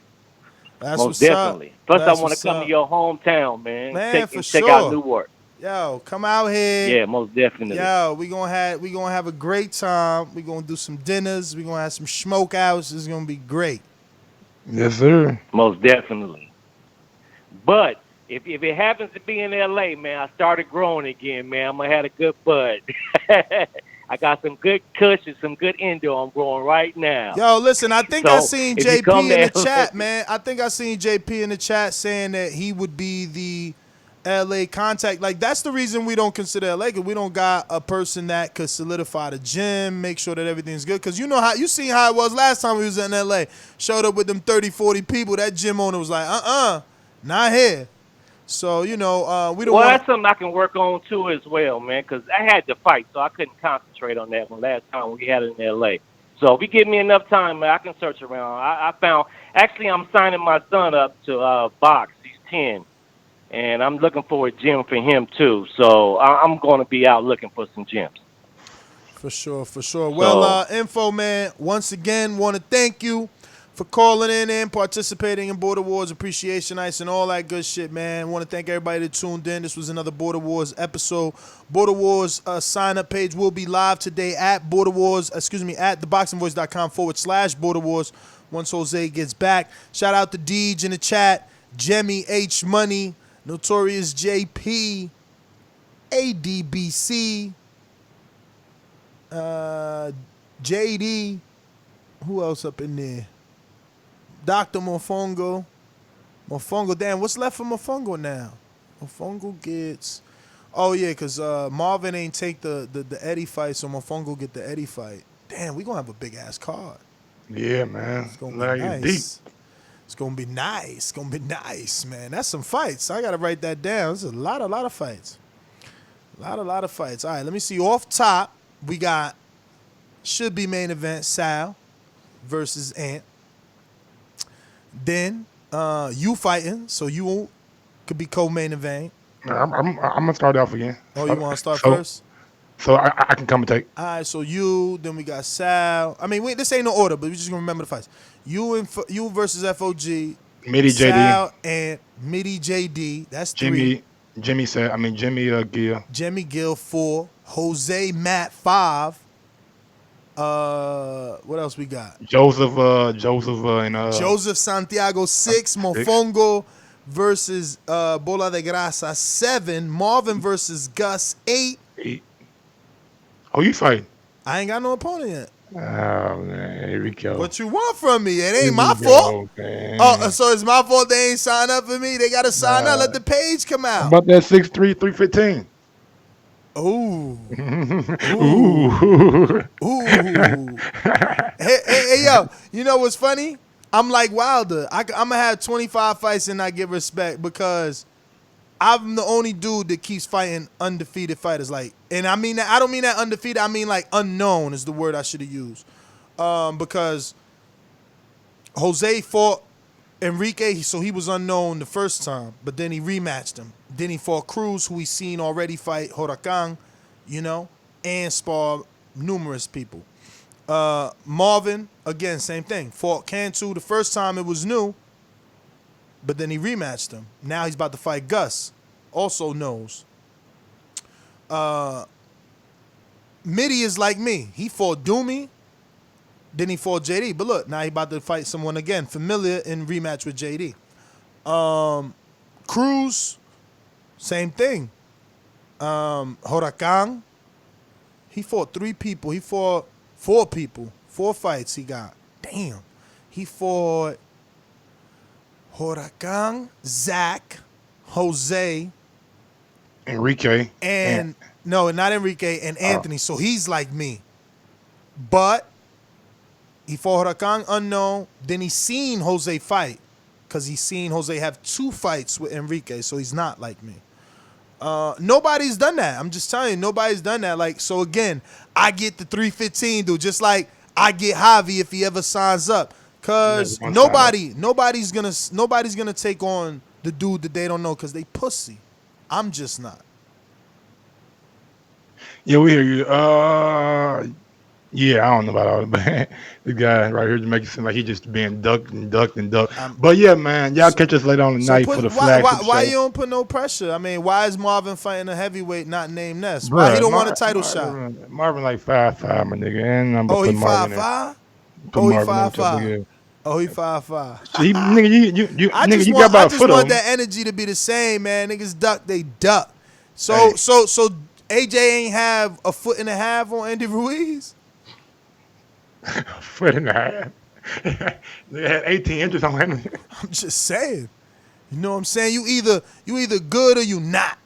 That's Most what's definitely. up. Plus, I That's want to what's come to up. your hometown, man. Man, for Check out sure. Newark. Yo, come out here. Yeah, most definitely. Yo, we gonna have a great time. We gonna do some dinners. We gonna have some smoke outs. It's gonna be great. Yes, sir. Most definitely. But if it happens to be in LA, man, I started growing again, man. I'm gonna have a good bud. I got some good cushions, some good endo I'm growing right now. Yo, listen, I think So, I seen if you come JP in the to chat, man. I think I seen JP in the chat saying that he would be the LA contact. Like, that's the reason we don't consider LA, because we don't got a person that could solidify the gym, make sure that everything's good. Because you seen how it was last time we was in LA. Showed up with them 30, 40 people. That gym owner was like, not here. So, we don't Well, want that's something I can work on too as well, man. Because I had to fight, so I couldn't concentrate on that one last time we had it in L.A. So if you give me enough time, man, I can search around. I found actually I'm signing my son up to box. He's 10, and I'm looking for a gym for him too. So I'm going to be out looking for some gyms. For sure, for sure. Well, Info Man, once again, want to thank you for calling in and participating in Border Wars Appreciation Nights and all that good shit, man. Want to thank everybody that tuned in. This was another Border Wars episode. Border Wars sign-up page will be live today at at theboxingvoice.com/Border Wars once Jose gets back. Shout out to Deej in the chat, Jemmy H Money, Notorious JP, ADBC, JD, who else up in there? Dr. Mofongo. Damn, what's left for Mofongo now? Mofongo gets... Oh, yeah, because Marvin ain't take the Eddie fight, so Mofongo get the Eddie fight. Damn, we going to have a big-ass card. Yeah, man. It's going to be nice. It's going to be nice. It's going to be nice, man. That's some fights. I got to write that down. There's a lot of fights. A lot of fights. All right, let me see. Off top, we got... Should be main event, Sal versus Ant. Then you fighting, so you could be co-main event. I'm gonna start off again. Oh, you want to start first? So I can commentate. All right, so you. Then we got Sal. I mean, wait, this ain't no order, but we just gonna remember the fights. You versus s.o.g. Mitty JD. Sal and Mitty JD. That's three. Jimmy Gill. Jimmy Gill 4. Jose Matt 5. What else we got? Joseph Santiago 6. Mofongo versus Bola de Grasa 7. Marvin versus Gus 8. Oh, you fighting? I ain't got no opponent yet. Oh man, here we go. What you want from me? It ain't my fault. Oh, so it's my fault they ain't sign up for me? They gotta sign up. Let the page come out. How about that 6'3", 315? Ooh. Ooh. Hey, yo, you know what's funny? I'm like Wilder. I'm going to have 25 fights and not get respect because I'm the only dude that keeps fighting undefeated fighters. Like, and I mean that, I don't mean that undefeated. I mean like unknown is the word I should have used. Because Jose fought Enrique, so he was unknown the first time, but then he rematched him. Then he fought Cruz, who we seen already fight Huracan, and spar numerous people. Marvin, again, same thing. Fought Cantu the first time it was new, but then he rematched him. Now he's about to fight Gus, also knows. Mitty is like me. He fought Doomy, then he fought JD. But look, now he about to fight someone again, familiar in rematch with JD. Cruz, same thing. Huracan, he fought 3 people. He fought 4 people. 4 fights he got. Damn. He fought Huracan, Zach, Jose, Enrique, and no, not Enrique, and Anthony. So he's like me. But he fought Huracan unknown. Then he seen Jose fight because he seen Jose have 2 fights with Enrique. So he's not like me. Nobody's done that. I'm just telling you, nobody's done that. Like, so again, I get the 315 dude, just like I get Javi if he ever signs up. Cause nobody's gonna take on the dude that they don't know because they pussy. I'm just not. Yeah, we hear you. Yeah, I don't know about all that. The guy right here just making it seem like he just being ducked and ducked and ducked. But yeah, man, y'all catch us later on tonight for the flagship show. Why you don't put no pressure? I mean, why is Marvin fighting a heavyweight not named Ness? Bruh, Why he don't want a title shot? Marvin like 5'5", my nigga, and I'm Oh, he putting Marvin 5'5"? Put Oh, he Marvin on top, 5'5". nigga. Oh, he 5'5". So he, nigga, you I nigga, just you want, got about I a just foot want on. that energy to be the same, man. Niggas duck, they duck. So AJ ain't have a foot and a half on Andy Ruiz. Foot and a half. They had 18 inches on him. I'm just saying. You know what I'm saying? You either good or you not.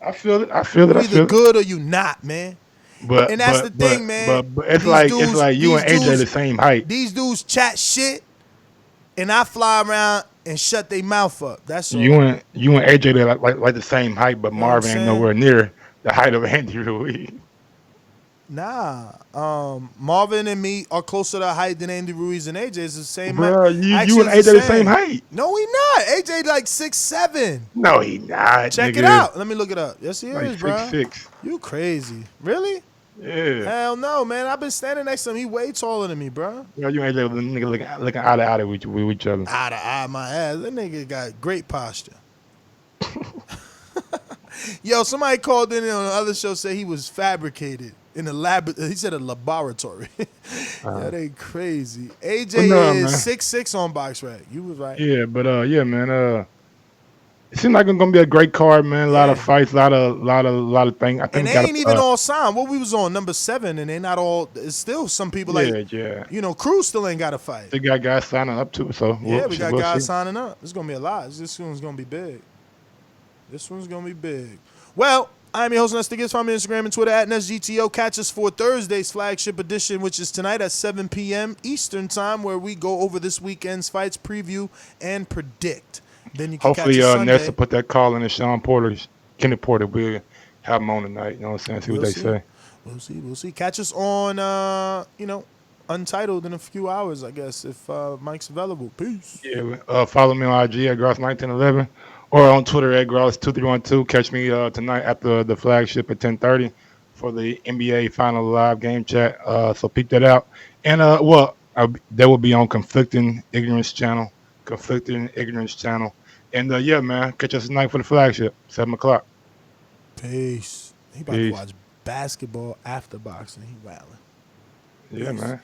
I feel it. You either good or you not, man. But and that's the thing, man. But it's like you and AJ the same height. These dudes chat shit, and I fly around and shut their mouth up. That's all. You and AJ they like the same height, but You know Marvin ain't nowhere near the height of Andy Ruiz. Nah, Marvin and me are closer to height than Andy Ruiz and AJ. It's the same Bro, height. you and AJ the same height. No, he not. AJ like 6'7". No, he not. Check nigga. it out. Let me look it up. Yes, he like is, bro. 6'6". You crazy? Really? Yeah. Hell no, man. I've been standing next to him. He way taller than me, bro. Yeah, you and AJ the nigga looking eye to eye with each other. Eye to eye, my ass. That nigga got great posture. Yo, somebody called in on the other show, said he was fabricated in a lab. He said a laboratory. That ain't crazy. AJ is 6'6" on box rack. You was right. Yeah, but yeah, man. It seems like it's gonna be a great card, man. A lot of fights, a lot of things. I think And they ain't even all signed. What we was on number 7, and they not all. It's still some people like you know, Cruz still ain't got to fight. They got guys signing up too, so we got guys signing up. It's gonna be a lot. This one's gonna be big. This one's gonna be big. Well, I'm your host, Nestor Gibbs. Find me on Instagram and Twitter at NestGTO. Catch us for Thursday's flagship edition, which is tonight at 7 p.m. Eastern time, where we go over this weekend's fights, preview, and predict. Then you can hopefully catch us Sunday. Nessa put that call in to Sean Porter, Kenny Porter. We'll have him on tonight. You know what I'm saying? See what they say. We'll see. Catch us on, Untitled in a few hours, I guess, if Mike's available. Peace. Yeah, follow me on IG at Gross1911 or on Twitter at Gross2312. Catch me tonight after the flagship at 10:30 for the NBA Final Live game chat. So peep that out. And that will be on Conflicting Ignorance channel. And yeah, man, catch us tonight for the flagship, 7 o'clock. Peace. He about to watch basketball after boxing. He wilding. Yeah, man.